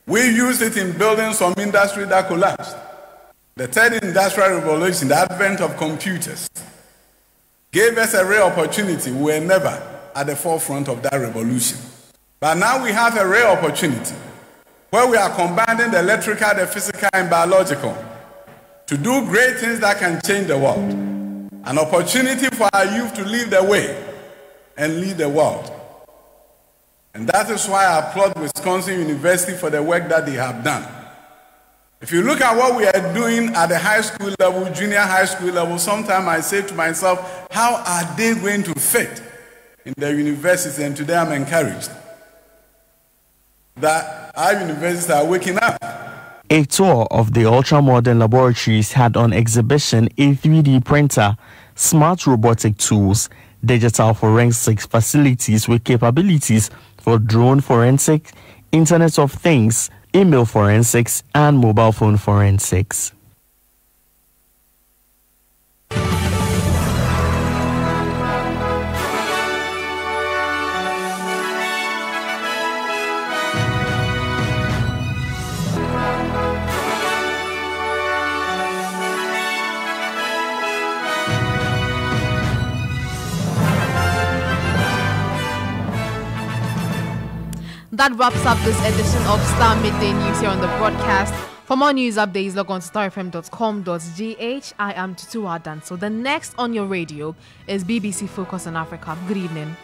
We used it in building some industry that collapsed. The third industrial revolution, the advent of computers, gave us a rare opportunity. We were never at the forefront of that revolution. But now we have a rare opportunity where we are combining the electrical, the physical, and biological to do great things that can change the world. An opportunity for our youth to lead the way and lead the world. And that is why I applaud Wisconsin University for the work that they have done. If you look at what we are doing at the high school level, junior high school level, sometimes I say to myself, how are they going to fit in the university? And today I'm encouraged that our universities are waking up. A tour of the ultra-modern laboratories had on exhibition a 3D printer, smart robotic tools, digital forensics facilities with capabilities for drone forensics, Internet of Things, email forensics, and mobile phone forensics. That wraps up this edition of Star Midday News here on the broadcast. For more news updates, log on to starfm.com.gh. I am Tutuwaa Danso. The next on your radio is BBC Focus on Africa. Good evening.